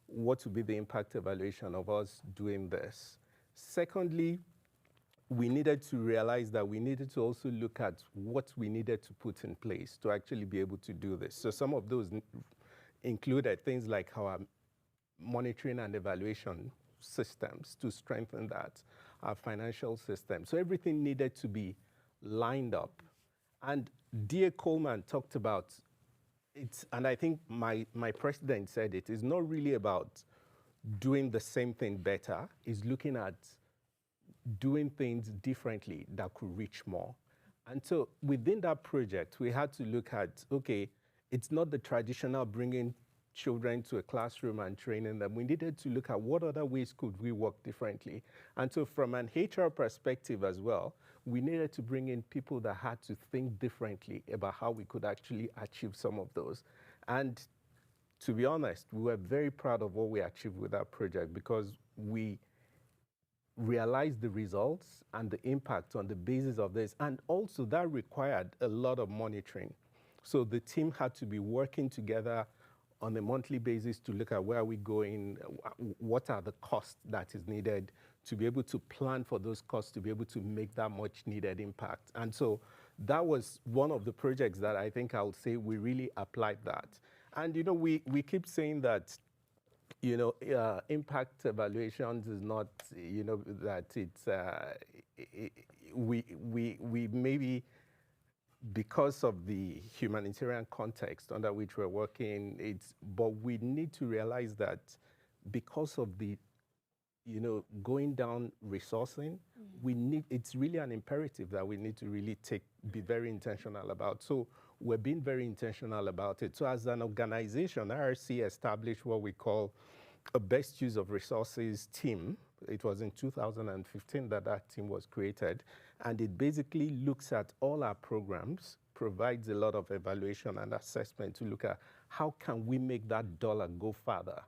what would be the impact evaluation of us doing this. Secondly, we needed to realize that we needed to also look at what we needed to put in place to actually be able to do this. So some of those included things like our monitoring and evaluation systems to strengthen that, our financial system. So everything needed to be lined up. And dear Coleman talked about it, and I think my president said it, is not really about doing the same thing better, it's looking at doing things differently that could reach more. And so within that project, we had to look at, okay, it's not the traditional bringing children to a classroom and training them. We needed to look at what other ways could we work differently. And so from an HR perspective as well, we needed to bring in people that had to think differently about how we could actually achieve some of those. And to be honest, we were very proud of what we achieved with that project because we realized the results and the impact on the basis of this. And also that required a lot of monitoring. So the team had to be working together on a monthly basis to look at where are we going, what are the costs that is needed to be able to plan for those costs, to be able to make that much needed impact. And so that was one of the projects that I think I would say we really applied that. And you know, we keep saying that, you know, impact evaluations is not, you know, that it's, we maybe, because of the humanitarian context under which we're working, but we need to realize that because of the, you know, going down resourcing, it's really an imperative that we need to really be very intentional about. So we're being very intentional about it. So as an organization, IRC established what we call a best use of resources team. It was in 2015 that team was created. And it basically looks at all our programs, provides a lot of evaluation and assessment to look at how can we make that dollar go further.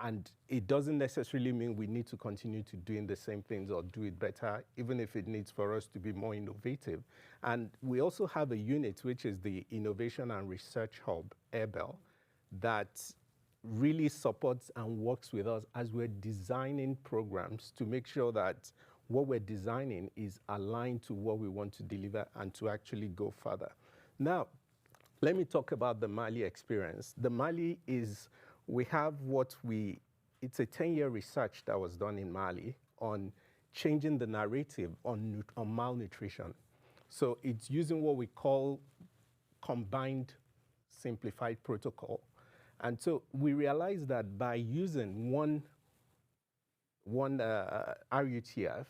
And it doesn't necessarily mean we need to continue to doing the same things or do it better, even if it needs for us to be more innovative. And we also have a unit, which is the Innovation and Research Hub, AIRBEL, that really supports and works with us as we're designing programs to make sure that what we're designing is aligned to what we want to deliver and to actually go further. Now, let me talk about the Mali experience. The Mali is, we have it's a 10-year research that was done in Mali on changing the narrative on malnutrition. So it's using what we call combined simplified protocol. And so we realized that by using one RUTF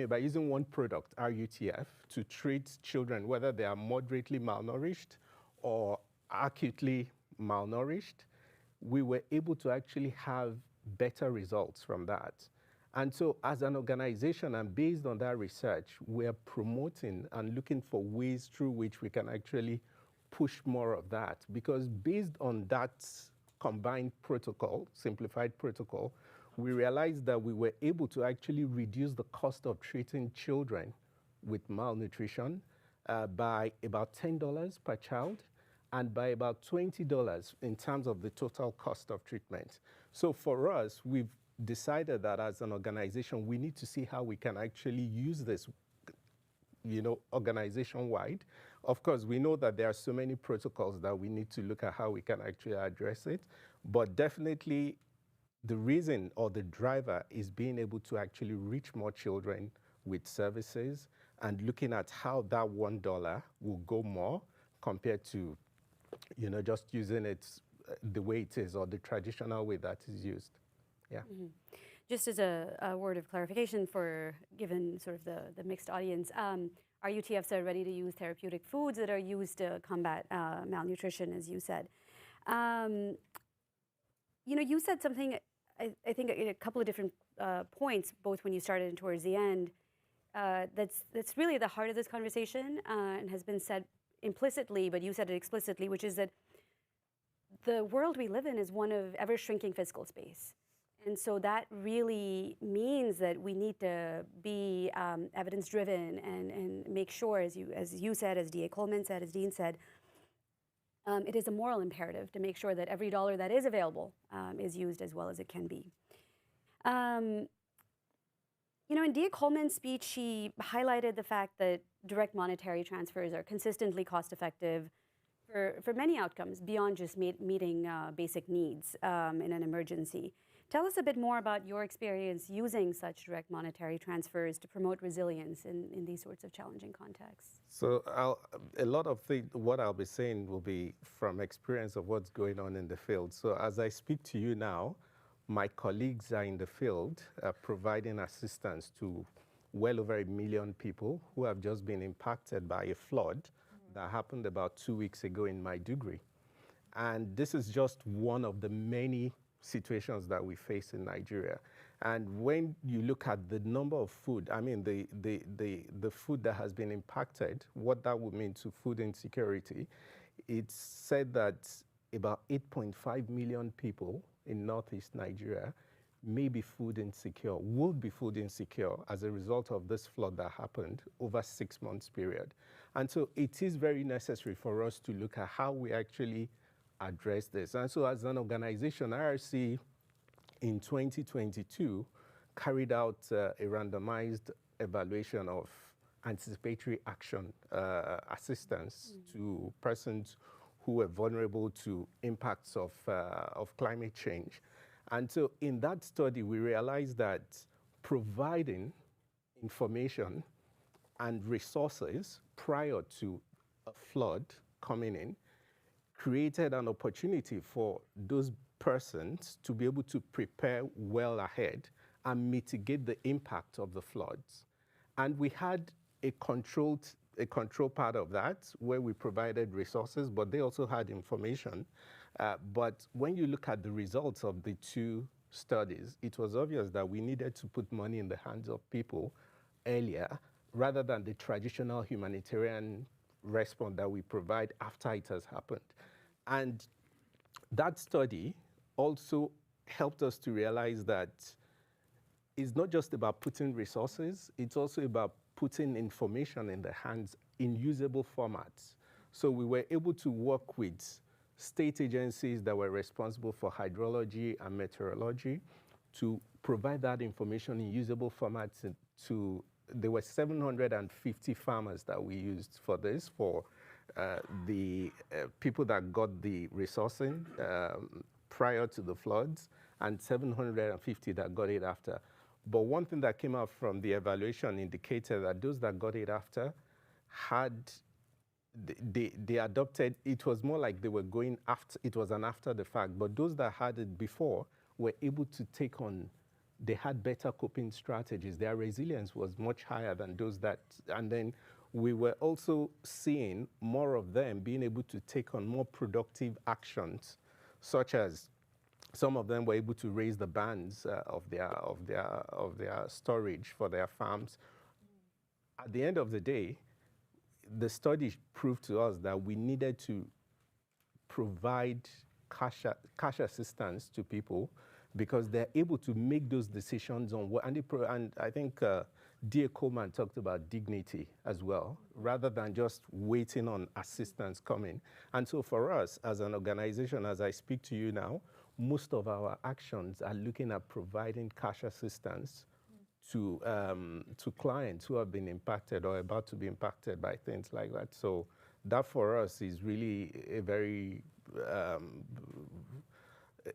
by using one product, RUTF, to treat children, whether they are moderately malnourished or acutely malnourished, we were able to actually have better results from that. And so as an organization and based on that research, we're promoting and looking for ways through which we can actually push more of that, because based on that combined protocol, simplified protocol, we realized that we were able to actually reduce the cost of treating children with malnutrition by about $10 per child and by about $20 in terms of the total cost of treatment. So for us, we've decided that as an organization, we need to see how we can actually use this, you know, organization-wide. Of course, we know that there are so many protocols that we need to look at how we can actually address it, but definitely the reason or the driver is being able to actually reach more children with services and looking at how that $1 will go more compared to, you know, just using it the way it is or the traditional way that is used. Yeah. Just as a word of clarification for given sort of the mixed audience, our UTFs are ready-to-use therapeutic foods that are used to combat malnutrition, as you said. You know, you said something, I think, in a couple of different points, both when you started and towards the end, that's really the heart of this conversation and has been said implicitly, but you said it explicitly, which is that the world we live in is one of ever-shrinking fiscal space. And so that really means that we need to be evidence-driven and make sure, as you said, as D.A. Coleman said, as Dean said, it is a moral imperative to make sure that every dollar that is available is used as well as it can be. You know, in D.A. Coleman's speech, she highlighted the fact that direct monetary transfers are consistently cost-effective for many outcomes beyond just meeting basic needs in an emergency. Tell us a bit more about your experience using such direct monetary transfers to promote resilience in these sorts of challenging contexts. So a lot of what I'll be saying will be from experience of what's going on in the field. So as I speak to you now, my colleagues are in the field providing assistance to well over 1 million people who have just been impacted by a flood that happened about 2 weeks ago in Maiduguri. And this is just one of the many situations that we face in Nigeria. And when you look at the number of food, I mean, the food that has been impacted, what that would mean to food insecurity, it's said that about 8.5 million people in Northeast Nigeria may be food insecure, would be food insecure as a result of this flood that happened over 6 months period. And so it is very necessary for us to look at how we actually address this. And so as an organization, IRC in 2022 carried out a randomized evaluation of anticipatory action assistance to persons who were vulnerable to impacts of climate change. And so in that study, we realized that providing information and resources prior to a flood coming in created an opportunity for those persons to be able to prepare well ahead and mitigate the impact of the floods. And we had a control part of that where we provided resources, but they also had information. But when you look at the results of the two studies, it was obvious that we needed to put money in the hands of people earlier rather than the traditional humanitarian response that we provide after it has happened. And that study also helped us to realize that it's not just about putting resources, it's also about putting information in the hands in usable formats. So we were able to work with state agencies that were responsible for hydrology and meteorology to provide that information in usable formats there were 750 farmers that we used for this, for the people that got the resourcing prior to the floods, and 750 that got it after. But one thing that came out from the evaluation indicated that those that got it after they adopted, it was more like they were going after, it was an after the fact, but those that had it before were able to take on, they had better coping strategies. Their resilience was much higher than those that, and then we were also seeing more of them being able to take on more productive actions, such as some of them were able to raise the bands of their storage for their farms. At the end of the day, the study proved to us that we needed to provide cash assistance to people because they're able to make those decisions on what, and I think dear Coleman talked about dignity as well, rather than just waiting on assistance coming. And so for us as an organization, as I speak to you now, most of our actions are looking at providing cash assistance to clients who have been impacted or about to be impacted by things like that. So that for us is really a very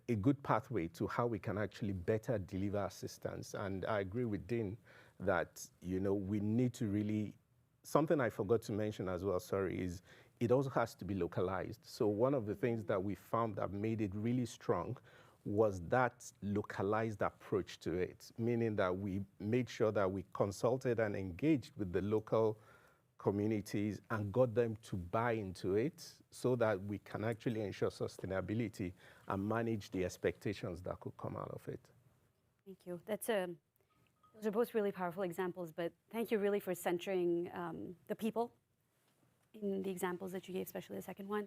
a good pathway to how we can actually better deliver assistance. And I agree with Dean that, you know, we need to really, something I forgot to mention as well, sorry, is it also has to be localized. So one of the things that we found that made it really strong was that localized approach to it, meaning that we made sure that we consulted and engaged with the local communities and got them to buy into it so that we can actually ensure sustainability and manage the expectations that could come out of it. Thank you. Those are both really powerful examples, but thank you really for centering the people in the examples that you gave, especially the second one.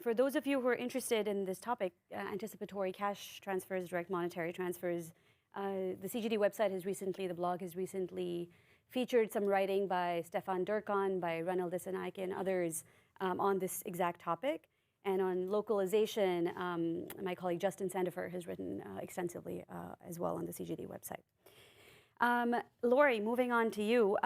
For those of you who are interested in this topic, anticipatory cash transfers, direct monetary transfers, the CGD website has recently, the blog has recently featured some writing by Stefan Durkan, by Ranil Disanaike, and others on this exact topic. And on localization, my colleague Justin Sandifer has written extensively as well on the CGD website. Lori, moving on to you.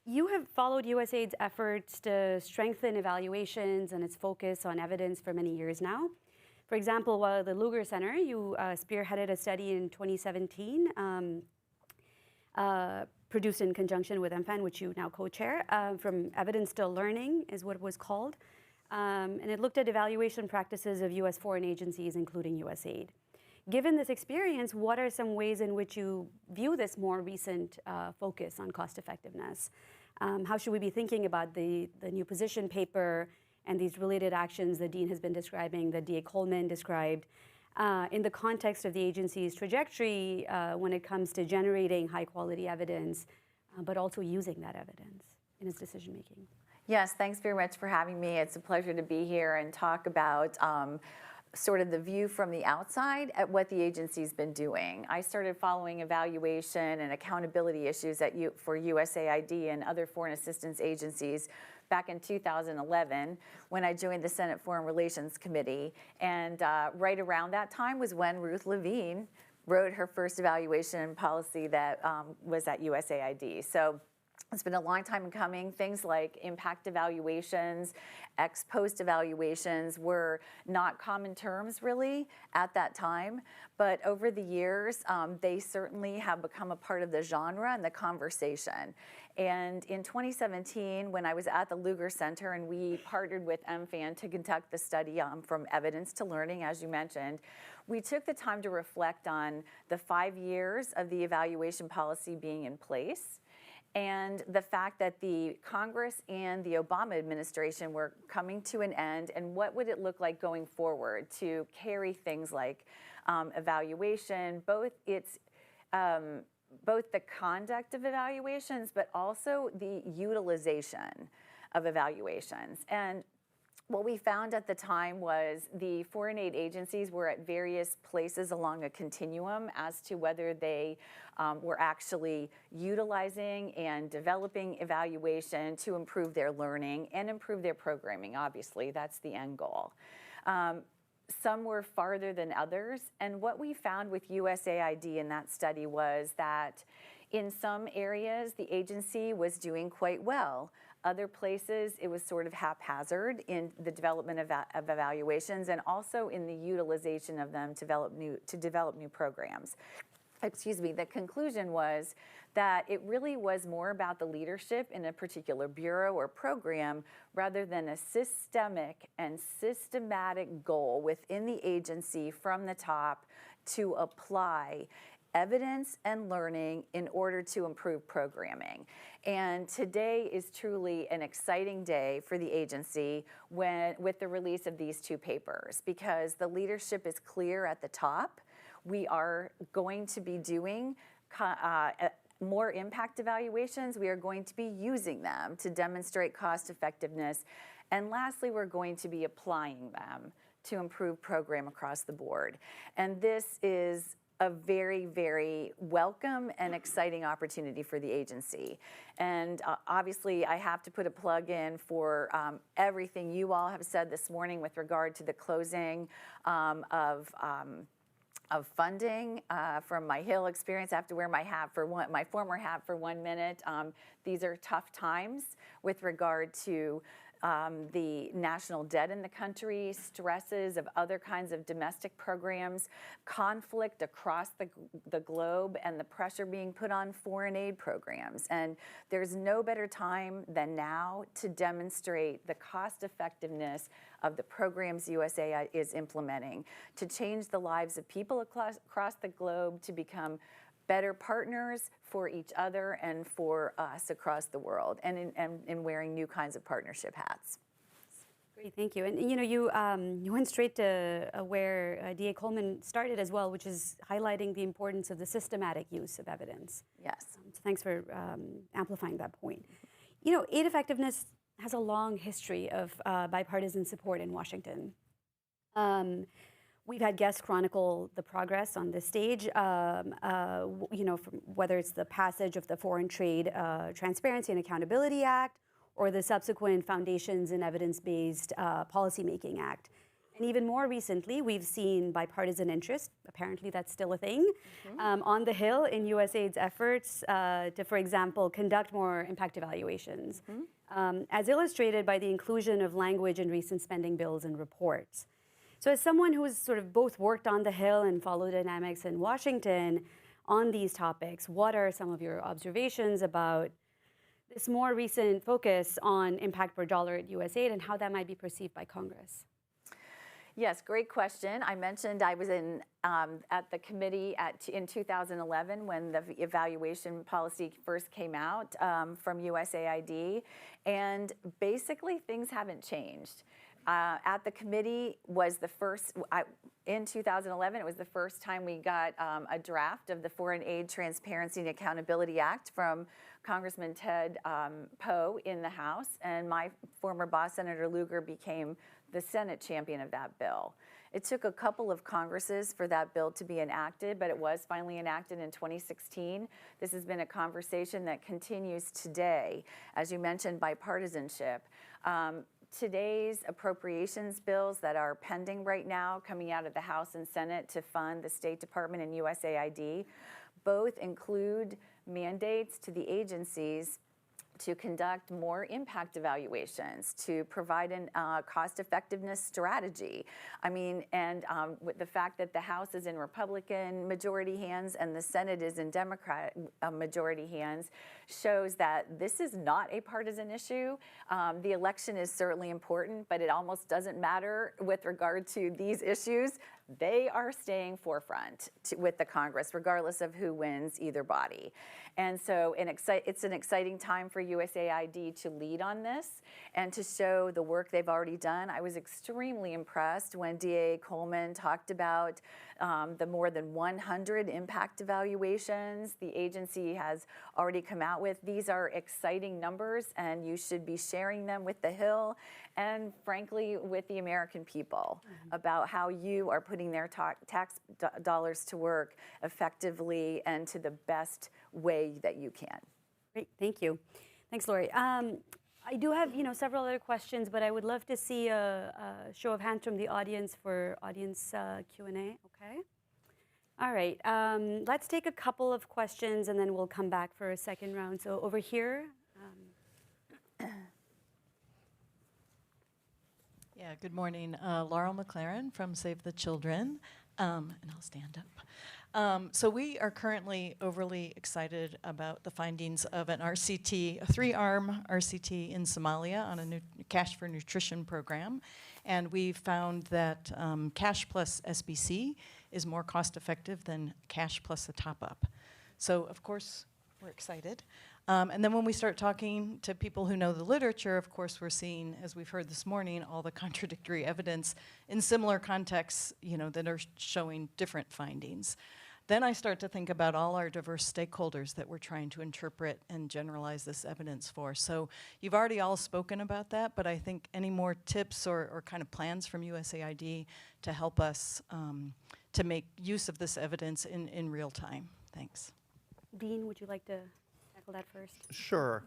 You have followed USAID's efforts to strengthen evaluations and its focus on evidence for many years now. For example, while at the Lugar Center, you spearheaded a study in 2017, produced in conjunction with MFAN, which you now co-chair, from Evidence to Learning is what it was called. And it looked at evaluation practices of US foreign agencies, including USAID. Given this experience, what are some ways in which you view this more recent focus on cost effectiveness? How should we be thinking about the new position paper and these related actions that Dean has been describing, that DA Coleman described, in the context of the agency's trajectory when it comes to generating high quality evidence, but also using that evidence in its decision making? Yes, thanks very much for having me. It's a pleasure to be here and talk about sort of the view from the outside at what the agency's been doing. I started following evaluation and accountability issues for USAID and other foreign assistance agencies back in 2011 when I joined the Senate Foreign Relations Committee. And right around that time was when Ruth Levine wrote her first evaluation policy that was at USAID. So it's been a long time coming. Things like impact evaluations, ex post evaluations were not common terms really at that time. But over the years, they certainly have become a part of the genre and the conversation. And in 2017, when I was at the Lugar Center and we partnered with MFAN to conduct the study from evidence to learning, as you mentioned, we took the time to reflect on the 5 years of the evaluation policy being in place, and the fact that the Congress and the Obama administration were coming to an end, and what would it look like going forward to carry things like evaluation, both the conduct of evaluations, but also the utilization of evaluations. And what we found at the time was the foreign aid agencies were at various places along a continuum as to whether they were actually utilizing and developing evaluation to improve their learning and improve their programming. Obviously, that's the end goal. Some were farther than others, and what we found with USAID in that study was that in some areas the agency was doing quite well. Other places, it was sort of haphazard in the development of evaluations and also in the utilization of them to develop new programs. Excuse me, the conclusion was that it really was more about the leadership in a particular bureau or program rather than a systemic and systematic goal within the agency from the top to apply evidence and learning in order to improve programming. And today is truly an exciting day for the agency with the release of these two papers, because the leadership is clear at the top. We are going to be doing more impact evaluations. We are going to be using them to demonstrate cost effectiveness. And lastly, we're going to be applying them to improve program across the board. And this is a very, very welcome and exciting opportunity for the agency. And obviously, I have to put a plug in for everything you all have said this morning with regard to the closing of funding. From my Hill experience, I have to wear my former hat for 1 minute. These are tough times with regard to the national debt in the country, stresses of other kinds of domestic programs, conflict across the globe, and the pressure being put on foreign aid programs. And there's no better time than now to demonstrate the cost effectiveness of the programs USAID is implementing to change the lives of people across the globe, to become better partners for each other and for us across the world, and in wearing new kinds of partnership hats. Great, thank you. And you went straight to where DA Coleman started as well, which is highlighting the importance of the systematic use of evidence. Yes. So thanks for amplifying that point. Aid effectiveness has a long history of bipartisan support in Washington. We've had guests chronicle the progress on this stage, whether it's the passage of the Foreign Trade Transparency and Accountability Act or the subsequent Foundations and Evidence-Based Policymaking Act. And even more recently, we've seen bipartisan interest, apparently that's still a thing, on the Hill in USAID's efforts to, for example, conduct more impact evaluations, as illustrated by the inclusion of language in recent spending bills and reports. So as someone who's sort of both worked on the Hill and followed dynamics in Washington on these topics, what are some of your observations about this more recent focus on impact per dollar at USAID and how that might be perceived by Congress? Yes, great question. I mentioned I was in at the committee in 2011 when the evaluation policy first came out from USAID, and basically things haven't changed. At the committee was the first, in 2011, it was the first time we got a draft of the Foreign Aid Transparency and Accountability Act from Congressman Ted Poe in the House, and my former boss, Senator Lugar, became the Senate champion of that bill. It took a couple of Congresses for that bill to be enacted, but it was finally enacted in 2016. This has been a conversation that continues today. As you mentioned, bipartisanship. Today's appropriations bills that are pending right now, coming out of the House and Senate to fund the State Department and USAID, both include mandates to the agencies to conduct more impact evaluations, to provide a cost-effectiveness strategy. I mean, and with the fact that the House is in Republican majority hands and the Senate is in Democrat majority hands shows that this is not a partisan issue. The election is certainly important, but it almost doesn't matter with regard to these issues. They are staying forefront with the Congress, regardless of who wins either body. And so it's an exciting time for USAID to lead on this and to show the work they've already done. I was extremely impressed when DA Coleman talked about the more than 100 impact evaluations the agency has already come out with. These are exciting numbers, and you should be sharing them with the Hill and, frankly, with the American people about how you are putting their tax dollars to work effectively and to the best way that you can. Great, thank you. Thanks, Lori. I do have, several other questions, but I would love to see a show of hands from the audience for audience Q&A. Okay. All right. Let's take a couple of questions, and then we'll come back for a second round. So over here. Yeah, good morning. Laurel McLaren from Save the Children, and I'll stand up. So we are currently overly excited about the findings of an RCT, a 3-arm RCT in Somalia on a cash for nutrition program. And we found that cash plus SBC is more cost effective than cash plus a top up. So of course, we're excited. And then when we start talking to people who know the literature, of course, we're seeing, as we've heard this morning, all the contradictory evidence in similar contexts, that are showing different findings. Then I start to think about all our diverse stakeholders that we're trying to interpret and generalize this evidence for. So you've already all spoken about that, but I think any more tips or kind of plans from USAID to help us to make use of this evidence in real time. Thanks. Dean, would you like to tackle that first? Sure.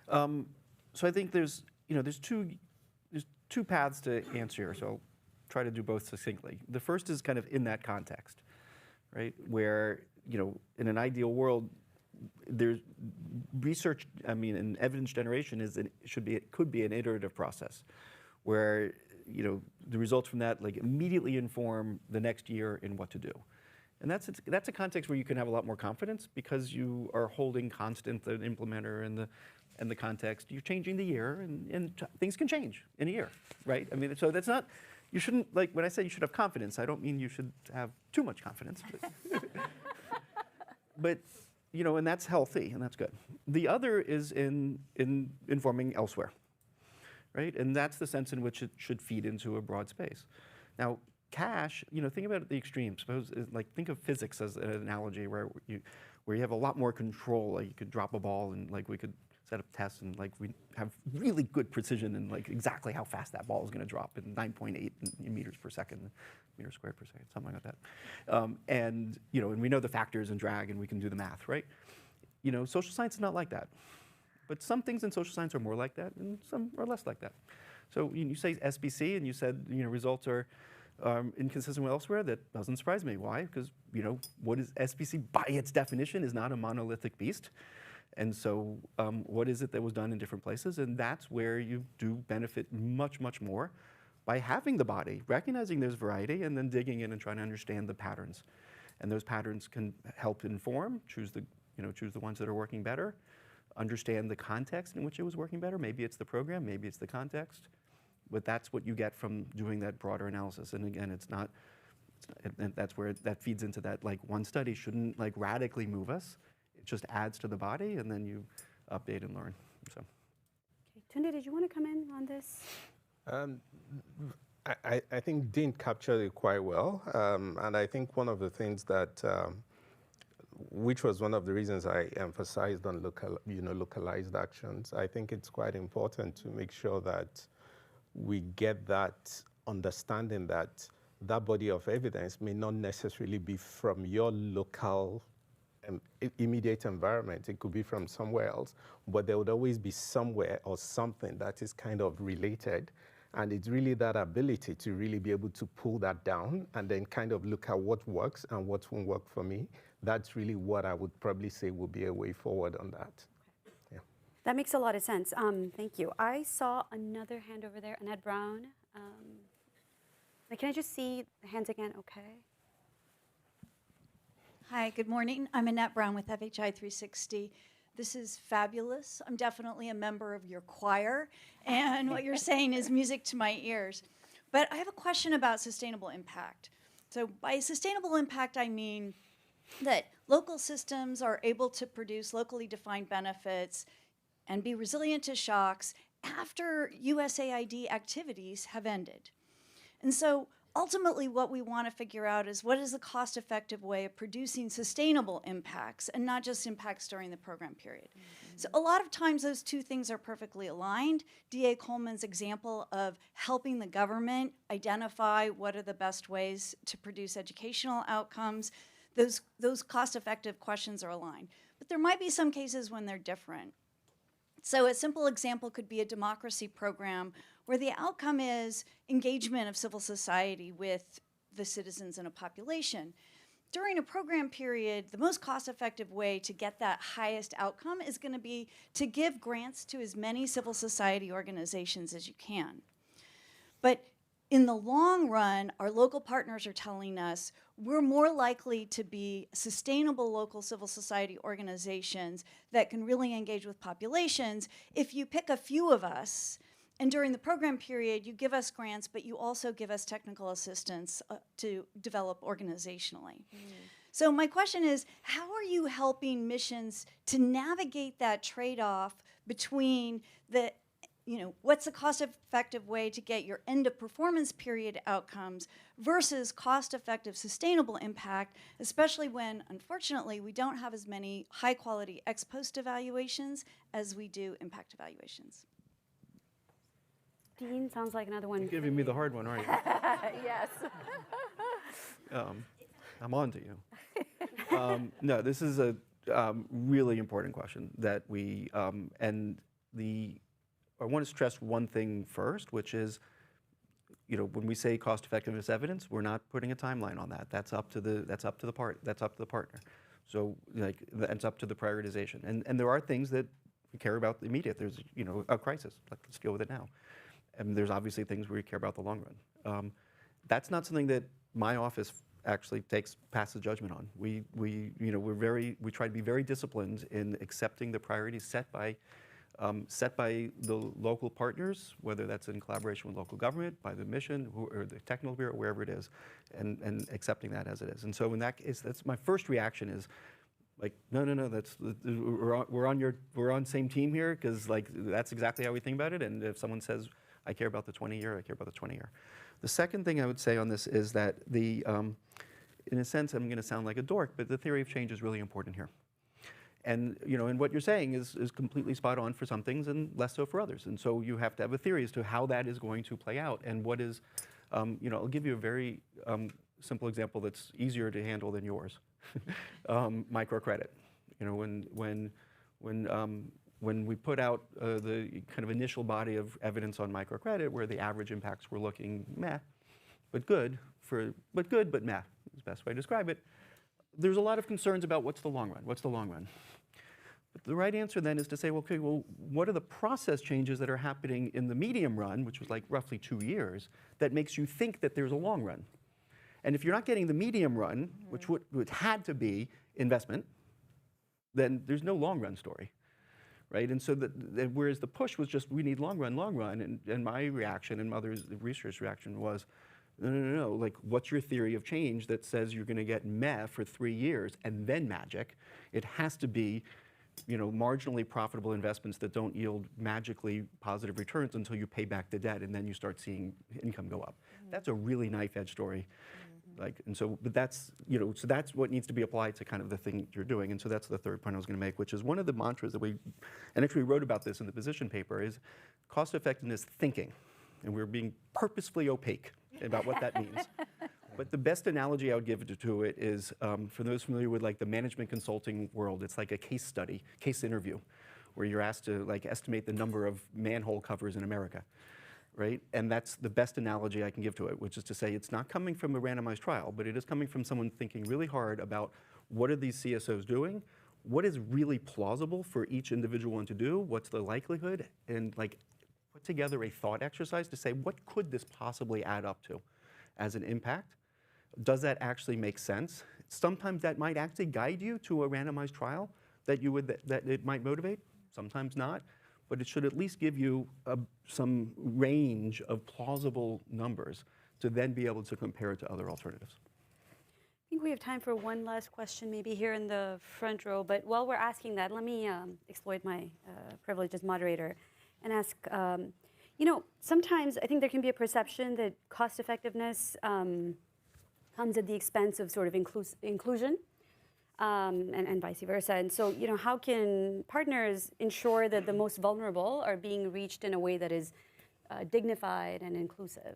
So I think there's two paths to answer here, so I'll try to do both succinctly. The first is kind of in that context, right, where, in an ideal world, there's research, and evidence generation could be an iterative process where, the results from that immediately inform the next year in what to do. And that's a context where you can have a lot more confidence because you are holding constant the implementer and the context. You're changing the year, and things can change in a year, right? So that's not, you shouldn't, when I say you should have confidence, I don't mean you should have too much confidence. But and that's healthy, and that's good. The other is in informing elsewhere, right? And that's the sense in which it should feed into a broad space. Now, cash, think about it the extreme. Suppose, think of physics as an analogy where you have a lot more control. You could drop a ball, and we could set up tests, and we have really good precision in exactly how fast that ball is going to drop in 9.8 meters per second, meters squared per second, something like that. And we know the factors and drag, and we can do the math, right? Social science is not like that. But some things in social science are more like that, and some are less like that. So you say SBC, and you said results are inconsistent with elsewhere. That doesn't surprise me. Why? Because what is SBC by its definition is not a monolithic beast. And so what is it that was done in different places? And that's where you do benefit much, much more by having the body, recognizing there's variety, and then digging in and trying to understand the patterns. And those patterns can help inform, choose the ones that are working better, understand the context in which it was working better. Maybe it's the program, maybe it's the context. but that's what you get from doing that broader analysis. And again, and that's where that feeds into that, like, one study shouldn't like radically move us. It just adds to the body, and then you update and learn. So. Okay. Tunde, did you want to come in on this? I think Dean captured it quite well, and I think one of the things that, which was one of the reasons I emphasized on localized actions. I think it's quite important to make sure that we get that understanding that that body of evidence may not necessarily be from your local immediate environment. It could be from somewhere else, but there would always be somewhere or something that is kind of related. And it's really that ability to really be able to pull that down and then kind of look at what works and what won't work for me. That's really what I would probably say will be a way forward on that. Yeah. That makes a lot of sense. Thank you. I saw another hand over there, Annette Brown. Can I just see the hands again? Okay. Hi, good morning. I'm Annette Brown with FHI 360. This is fabulous. I'm definitely a member of your choir, and what you're saying is music to my ears. But I have a question about sustainable impact. So by sustainable impact, I mean that local systems are able to produce locally defined benefits and be resilient to shocks after USAID activities have ended. And so ultimately what we want to figure out is what is the cost-effective way of producing sustainable impacts and not just impacts during the program period. So a lot of times those two things are perfectly aligned. D.A. Coleman's example of helping the government identify what are the best ways to produce educational outcomes, those cost-effective questions are aligned. But there might be some cases when they're different. So a simple example could be a democracy program where the outcome is engagement of civil society with the citizens in a population. During a program period, the most cost-effective way to get that highest outcome is going to be to give grants to as many civil society organizations as you can. But in the long run, our local partners are telling us we're more likely to be sustainable local civil society organizations that can really engage with populations if you pick a few of us, and during the program period, you give us grants, but you also give us technical assistance to develop organizationally. So my question is, how are you helping missions to navigate that trade-off between the what's the cost-effective way to get your end-of-performance period outcomes versus cost-effective sustainable impact, especially when, unfortunately, we don't have as many high-quality ex-post evaluations as we do impact evaluations? Dean, sounds like another one. You're giving me the hard one, aren't you? Yes. I'm on to you. No, this is a really important question that we, I want to stress one thing first, which is, when we say cost-effectiveness evidence, we're not putting a timeline on that. That's up to the partner. So, it's up to the prioritization. And there are things that we care about immediate. There's, a crisis. Let's deal with it now. And there's obviously things where we care about the long run. That's not something that my office actually passes judgment on. We try to be very disciplined in accepting the priorities set by the local partners, whether that's in collaboration with local government, by the mission, or the technical bureau, wherever it is, and accepting that as it is. And so in that case, that's my first reaction is, no, we're on same team here, because that's exactly how we think about it. And if someone says, I care about the 20-year, I care about the 20-year. The second thing I would say on this is that in a sense, I'm going to sound like a dork, but the theory of change is really important here. And and what you're saying is completely spot on for some things and less so for others. And so you have to have a theory as to how that is going to play out and what is, I'll give you a very simple example that's easier to handle than yours. Microcredit. When we put out the kind of initial body of evidence on microcredit, where the average impacts were looking meh, but good, but meh is the best way to describe it. There's a lot of concerns about what's the long run. But the right answer then is to say, okay, well, what are the process changes that are happening in the medium run, which was roughly 2 years, that makes you think that there's a long run? And if you're not getting the medium run, which had to be investment, then there's no long run story, right? And so whereas the push was just, we need long run, and my reaction and others, the research reaction was, no, like, what's your theory of change that says you're gonna get meh for 3 years and then magic? It has to be, marginally profitable investments that don't yield magically positive returns until you pay back the debt, and then you start seeing income go up. That's a really knife-edge story. But that's, so that's what needs to be applied to kind of the thing you're doing. And so that's the third point I was going to make, which is one of the mantras that and actually wrote about this in the position paper, is cost effectiveness thinking. And we're being purposefully opaque about what that means. But the best analogy I would give to it is, for those familiar with like the management consulting world, it's like a case interview, where you're asked to like estimate the number of manhole covers in America. Right? And that's the best analogy I can give to it, which is to say it's not coming from a randomized trial, but it is coming from someone thinking really hard about what are these CSOs doing, what is really plausible for each individual one to do, what's the likelihood, and like put together a thought exercise to say, what could this possibly add up to as an impact? Does that actually make sense? Sometimes that might actually guide you to a randomized trial that it might motivate, sometimes not. But it should at least give you some range of plausible numbers to then be able to compare it to other alternatives. I think we have time for one last question, maybe here in the front row. But while we're asking that, let me exploit my privilege as moderator and ask, sometimes I think there can be a perception that cost effectiveness comes at the expense of sort of inclusion. And vice versa. And so, how can partners ensure that the most vulnerable are being reached in a way that is dignified and inclusive?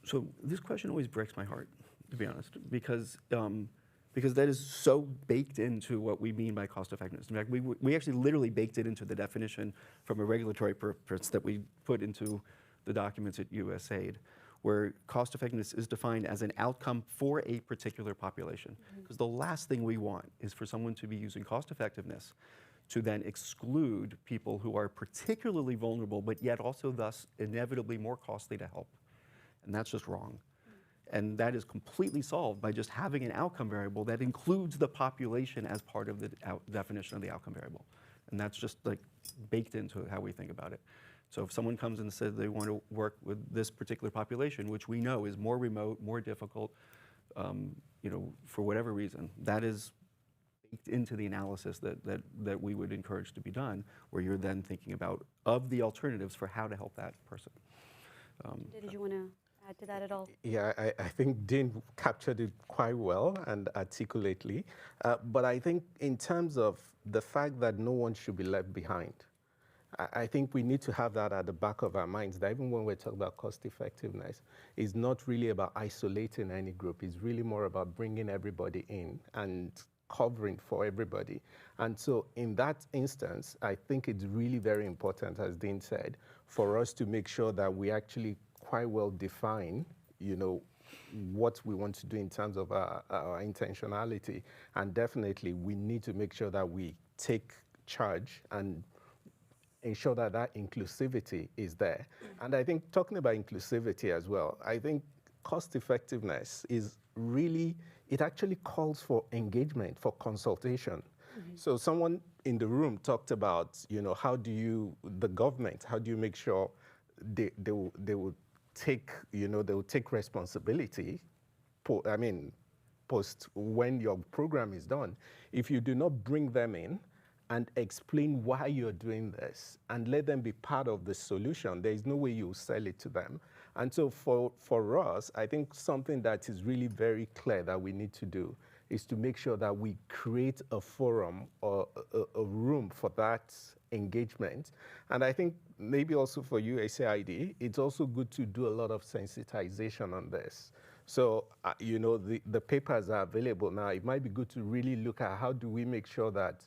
So this question always breaks my heart, to be honest, because that is so baked into what we mean by cost effectiveness. In fact, we actually literally baked it into the definition from a regulatory purpose that we put into the documents at USAID, where cost effectiveness is defined as an outcome for a particular population. Because the last thing we want is for someone to be using cost effectiveness to then exclude people who are particularly vulnerable, but yet also thus inevitably more costly to help. And that's just wrong. And that is completely solved by just having an outcome variable that includes the population as part of the definition of the outcome variable. And that's just like baked into how we think about it. So if someone comes and says they want to work with this particular population, which we know is more remote, more difficult, for whatever reason, that is baked into the analysis that we would encourage to be done, where you're then thinking about of the alternatives for how to help that person. Did you want to add to that at all? Yeah, I think Dean captured it quite well and articulately. But I think in terms of the fact that no one should be left behind, I think we need to have that at the back of our minds, that even when we're talking about cost effectiveness, it's not really about isolating any group. It's really more about bringing everybody in and covering for everybody. And so in that instance, I think it's really very important, as Dean said, for us to make sure that we actually quite well define, what we want to do in terms of our intentionality. And definitely we need to make sure that we take charge and ensure that that inclusivity is there. And I think talking about inclusivity as well, I think cost effectiveness is really, it actually calls for engagement, for consultation. So someone in the room talked about, how do you make sure they will take, they will take responsibility, post when your program is done. If you do not bring them in and explain why you're doing this and let them be part of the solution, there is no way you sell it to them. And so for us, I think something that is really very clear that we need to do is to make sure that we create a forum or a room for that engagement. And I think maybe also for USAID, it's also good to do a lot of sensitization on this. So, the papers are available now. It might be good to really look at how do we make sure that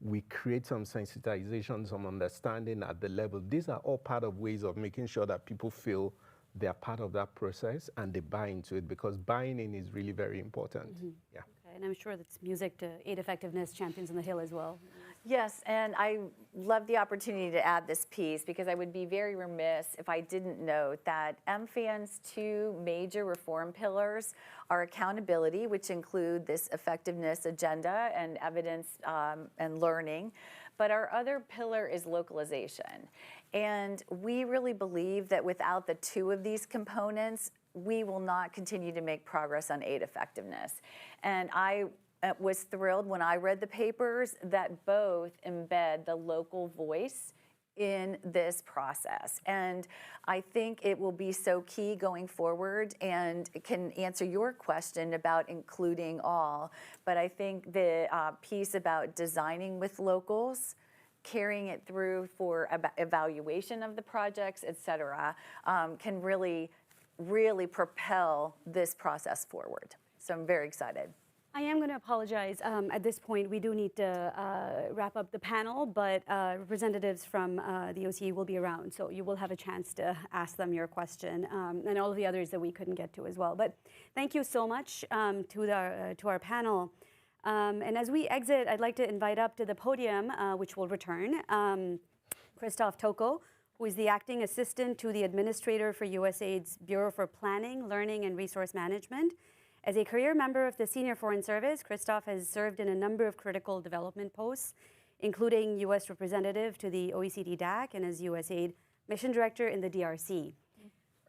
we create some sensitization, some understanding at the level. These are all part of ways of making sure that people feel they're part of that process and they buy into it, because buying in is really very important. Yeah. Okay, and I'm sure that's music to aid effectiveness, Champions on the Hill as well. Yes, and I love the opportunity to add this piece, because I would be very remiss if I didn't note that MFAN's two major reform pillars are accountability, which include this effectiveness agenda and evidence and learning, But our other pillar is localization. And we really believe that without the two of these components, we will not continue to make progress on aid effectiveness. And I was thrilled when I read the papers that both embed the local voice in this process. And I think it will be so key going forward, and it can answer your question about including all. But I think the piece about designing with locals, carrying it through for evaluation of the projects, et cetera, can really propel this process forward. So I'm very excited. I am going to apologize. At this point, we do need to wrap up the panel, but representatives from the OCE will be around, so you will have a chance to ask them your question, and all of the others that we couldn't get to as well. But thank you so much to our panel. And as we exit, I'd like to invite up to the podium, which will return, Christophe Toko, who is the Acting Assistant to the Administrator for USAID's Bureau for Planning, Learning, and Resource Management. As a career member of the Senior Foreign Service, Christophe has served in a number of critical development posts, including U.S. Representative to the OECD DAC and as USAID Mission Director in the DRC.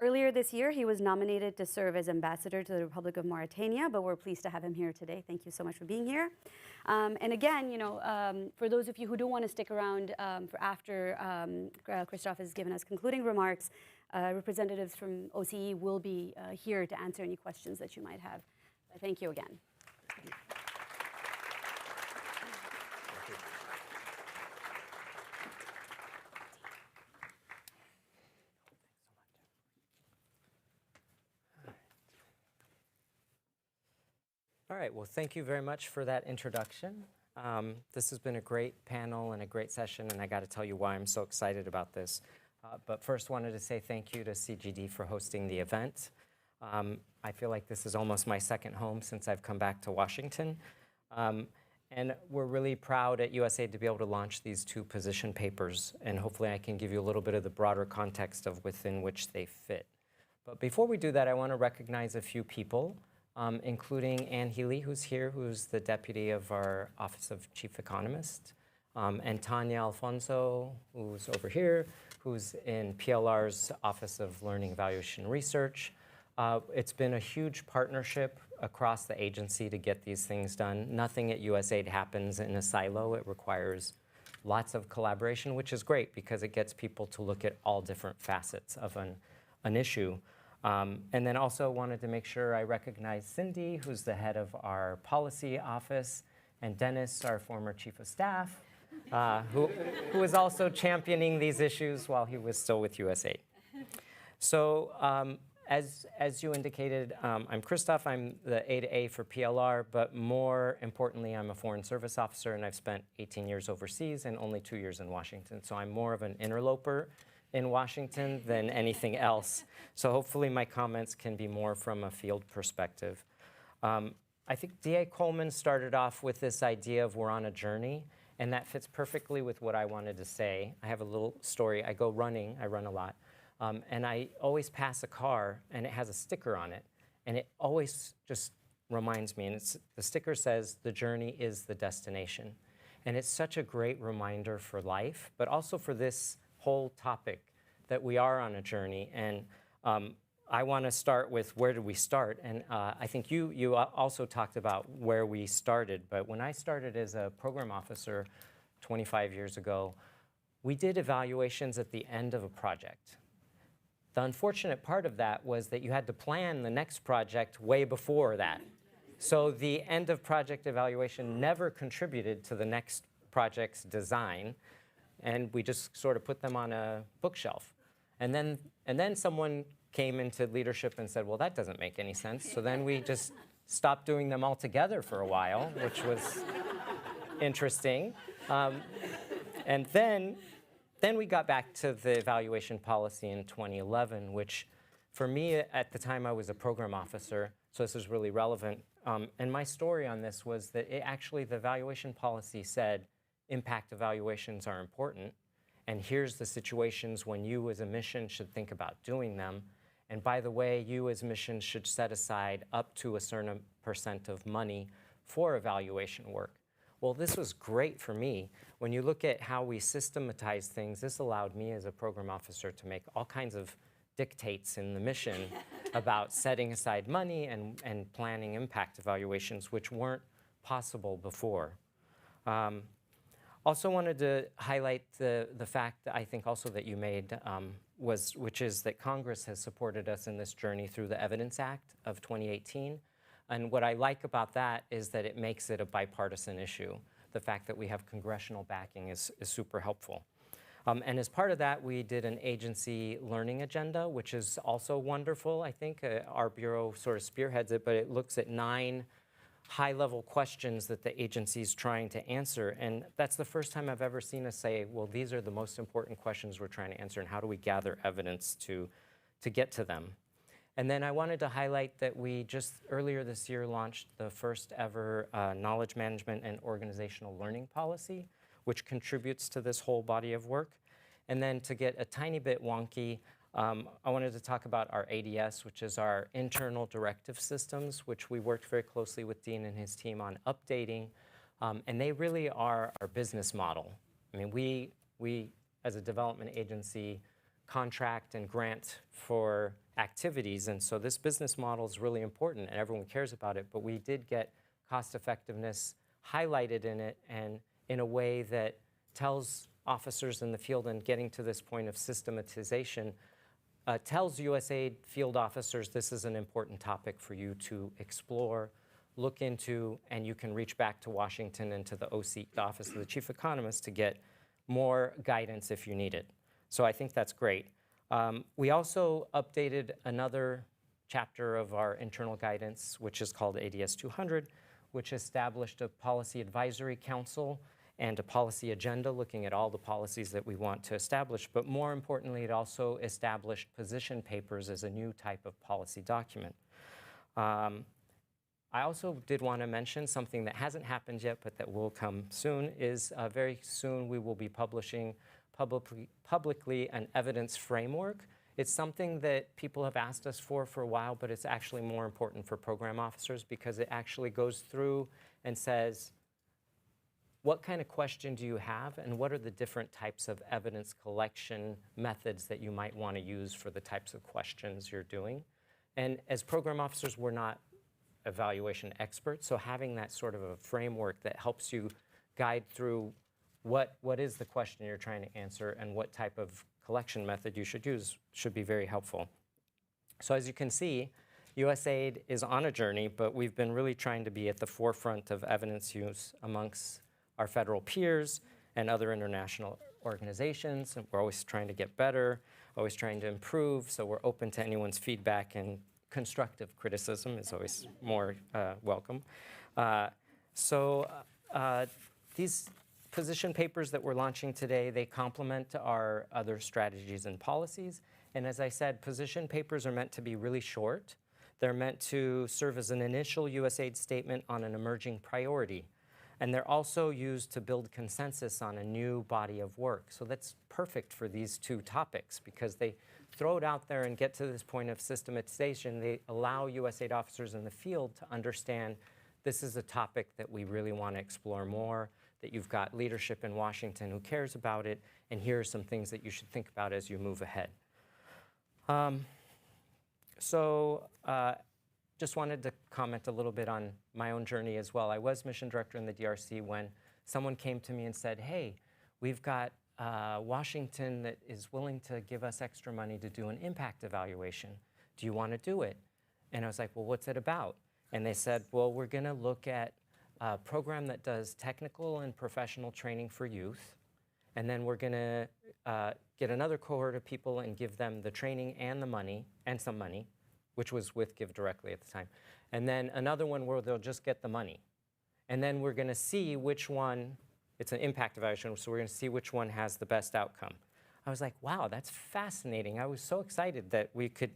Earlier this year, he was nominated to serve as Ambassador to the Republic of Mauritania, but we're pleased to have him here today. Thank you so much for being here. And again, for those of you who do want to stick around for after Christophe has given us concluding remarks, representatives from OCE will be here to answer any questions that you might have. Thank you again. All right, well, thank you very much for that introduction. This has been a great panel and a great session, and I got to tell you why I'm so excited about this. But first, wanted to say thank you to CGD for hosting the event. I feel like this is almost my second home since I've come back to Washington. And we're really proud at USAID to be able to launch these two position papers, and hopefully I can give you a little bit of the broader context of within which they fit. But before we do that, I want to recognize a few people, including Ann Healy, who's here, who's the deputy of our Office of Chief Economist, and Tanya Alfonso, who's over here, who's in PLR's Office of Learning, Evaluation, and Research. It's been a huge partnership across the agency to get these things done. Nothing at USAID happens in a silo. It requires lots of collaboration, which is great because it gets people to look at all different facets of an issue. And then also wanted to make sure I recognize Cindy, who's the head of our policy office, and Dennis, our former chief of staff, who was also championing these issues while he was still with USAID. So as you indicated, I'm Christophe. I'm the A2A for PLR, but more importantly, I'm a foreign service officer, and I've spent 18 years overseas and only 2 years in Washington. So I'm more of an interloper in Washington than anything else. So hopefully my comments can be more from a field perspective. I think D.A. Coleman started off with this idea of we're on a journey, and that fits perfectly with what I wanted to say. I have a little story. I go running. I run a lot. And I always pass a car, and it has a sticker on it. And it always just reminds me, and the sticker says, the journey is the destination. And it's such a great reminder for life, but also for this whole topic that we are on a journey. And I want to start with where did we start? And I think you also talked about where we started. But when I started as a program officer 25 years ago, we did evaluations at the end of a project. The unfortunate part of that was that you had to plan the next project way before that. So the end of project evaluation never contributed to the next project's design, and we just sort of put them on a bookshelf. And then someone came into leadership and said, well, that doesn't make any sense. So then we just stopped doing them altogether for a while, which was interesting. And then we got back to the evaluation policy in 2011, which for me at the time I was a program officer, so this is really relevant. And my story on this was that the evaluation policy said impact evaluations are important, and here's the situations when you as a mission should think about doing them. And by the way, you as missions should set aside up to a certain % of money for evaluation work. well, this was great for me. When you look at how we systematize things, this allowed me as a program officer to make all kinds of dictates in the mission about setting aside money and planning impact evaluations, which weren't possible before. Also wanted to highlight the fact that I think also that you made, which is that Congress has supported us in this journey through the Evidence Act of 2018. And what I like about that is that it makes it a bipartisan issue. The fact that we have congressional backing is super helpful. And as part of that, we did an agency learning agenda, which is also wonderful, I think. Our bureau sort of spearheads it, but it looks at 9 high-level questions that the agency's trying to answer. And that's the first time I've ever seen us say, well, these are the most important questions we're trying to answer, and how do we gather evidence to get to them? And then I wanted to highlight that we just earlier this year launched the first ever knowledge management and organizational learning policy, which contributes to this whole body of work. And then to get a tiny bit wonky, I wanted to talk about our ADS, which is our internal directive systems, which we worked very closely with Dean and his team on updating. And they really are our business model. I mean, we as a development agency contract and grant for activities. And so this business model is really important and everyone cares about it. But we did get cost effectiveness highlighted in it, and in a way that tells officers in the field, and getting to this point of systematization, tells USAID field officers this is an important topic for you to explore, look into, and you can reach back to Washington and to the OC, the Office of the Chief Economist, to get more guidance if you need it. So I think that's great. We also updated another chapter of our internal guidance, which is called ADS 200, which established a policy advisory council and a policy agenda looking at all the policies that we want to establish. But more importantly, it also established position papers as a new type of policy document. I also did want to mention something that hasn't happened yet, but that will come soon, is very soon we will be publishing publicly an evidence framework. It's something that people have asked us for a while, but it's actually more important for program officers because it actually goes through and says, what kind of question do you have, and what are the different types of evidence collection methods that you might want to use for the types of questions you're doing? And as program officers, we're not evaluation experts, so having that sort of a framework that helps you guide through what is the question you're trying to answer and what type of collection method you should use should be very helpful. So as you can see, USAID is on a journey, but we've been really trying to be at the forefront of evidence use amongst our federal peers and other international organizations. And we're always trying to get better, always trying to improve, so we're open to anyone's feedback, and constructive criticism is always more welcome. These position papers that we're launching today, they complement our other strategies and policies. And as I said, position papers are meant to be really short. They're meant to serve as an initial USAID statement on an emerging priority. And they're also used to build consensus on a new body of work. So that's perfect for these two topics because they throw it out there and get to this point of systematization. They allow USAID officers in the field to understand this is a topic that we really want to explore more, that you've got leadership in Washington who cares about it, and here are some things that you should think about as you move ahead. Just wanted to comment a little bit on my own journey as well. I was mission director in the DRC when someone came to me and said, hey, we've got Washington that is willing to give us extra money to do an impact evaluation. Do you want to do it? And I was like, well, what's it about? And they said, well, we're going to look at a program that does technical and professional training for youth. And then we're going to get another cohort of people and give them the training and the money, and some money, which was with Give Directly at the time. And then another one where they'll just get the money. And then we're going to see which one, it's an impact evaluation, so we're going to see which one has the best outcome. I was like, wow, that's fascinating. I was so excited that we could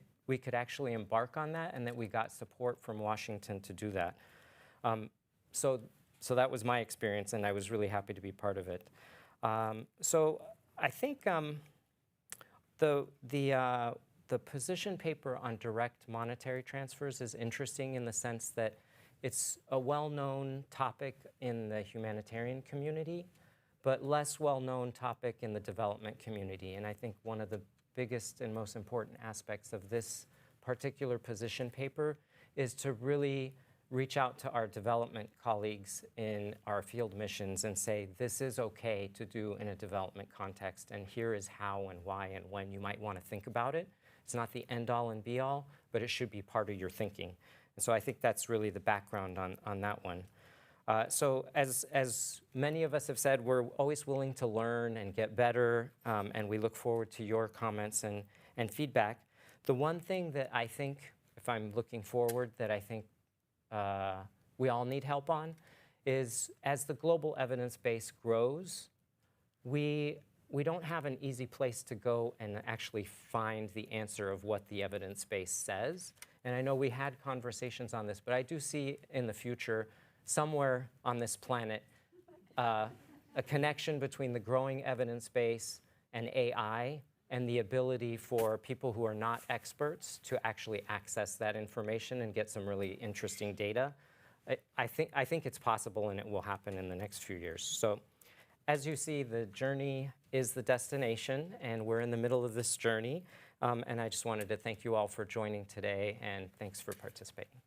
actually embark on that and that we got support from Washington to do that. So that was my experience, and I was really happy to be part of it. So I think the position paper on direct monetary transfers is interesting in the sense that It's a well-known topic in the humanitarian community, but less well-known topic in the development community. And I think one of the biggest and most important aspects of this particular position paper is to really reach out to our development colleagues in our field missions and say, this is okay to do in a development context, and here is how and why and when you might want to think about it. It's not the end-all and be-all, but it should be part of your thinking. And so I think that's really the background on that one. So as many of us have said, we're always willing to learn and get better, and we look forward to your comments and feedback. The one thing that I think, if I'm looking forward, that I think we all need help on is, as the global evidence base grows, we don't have an easy place to go and actually find the answer of what the evidence base says. And I know we had conversations on this, but I do see in the future, somewhere on this planet, a connection between the growing evidence base and AI, and the ability for people who are not experts to actually access that information and get some really interesting data. I think it's possible, and it will happen in the next few years. So as you see, the journey is the destination, and we're in the middle of this journey. And I just wanted to thank you all for joining today, and thanks for participating.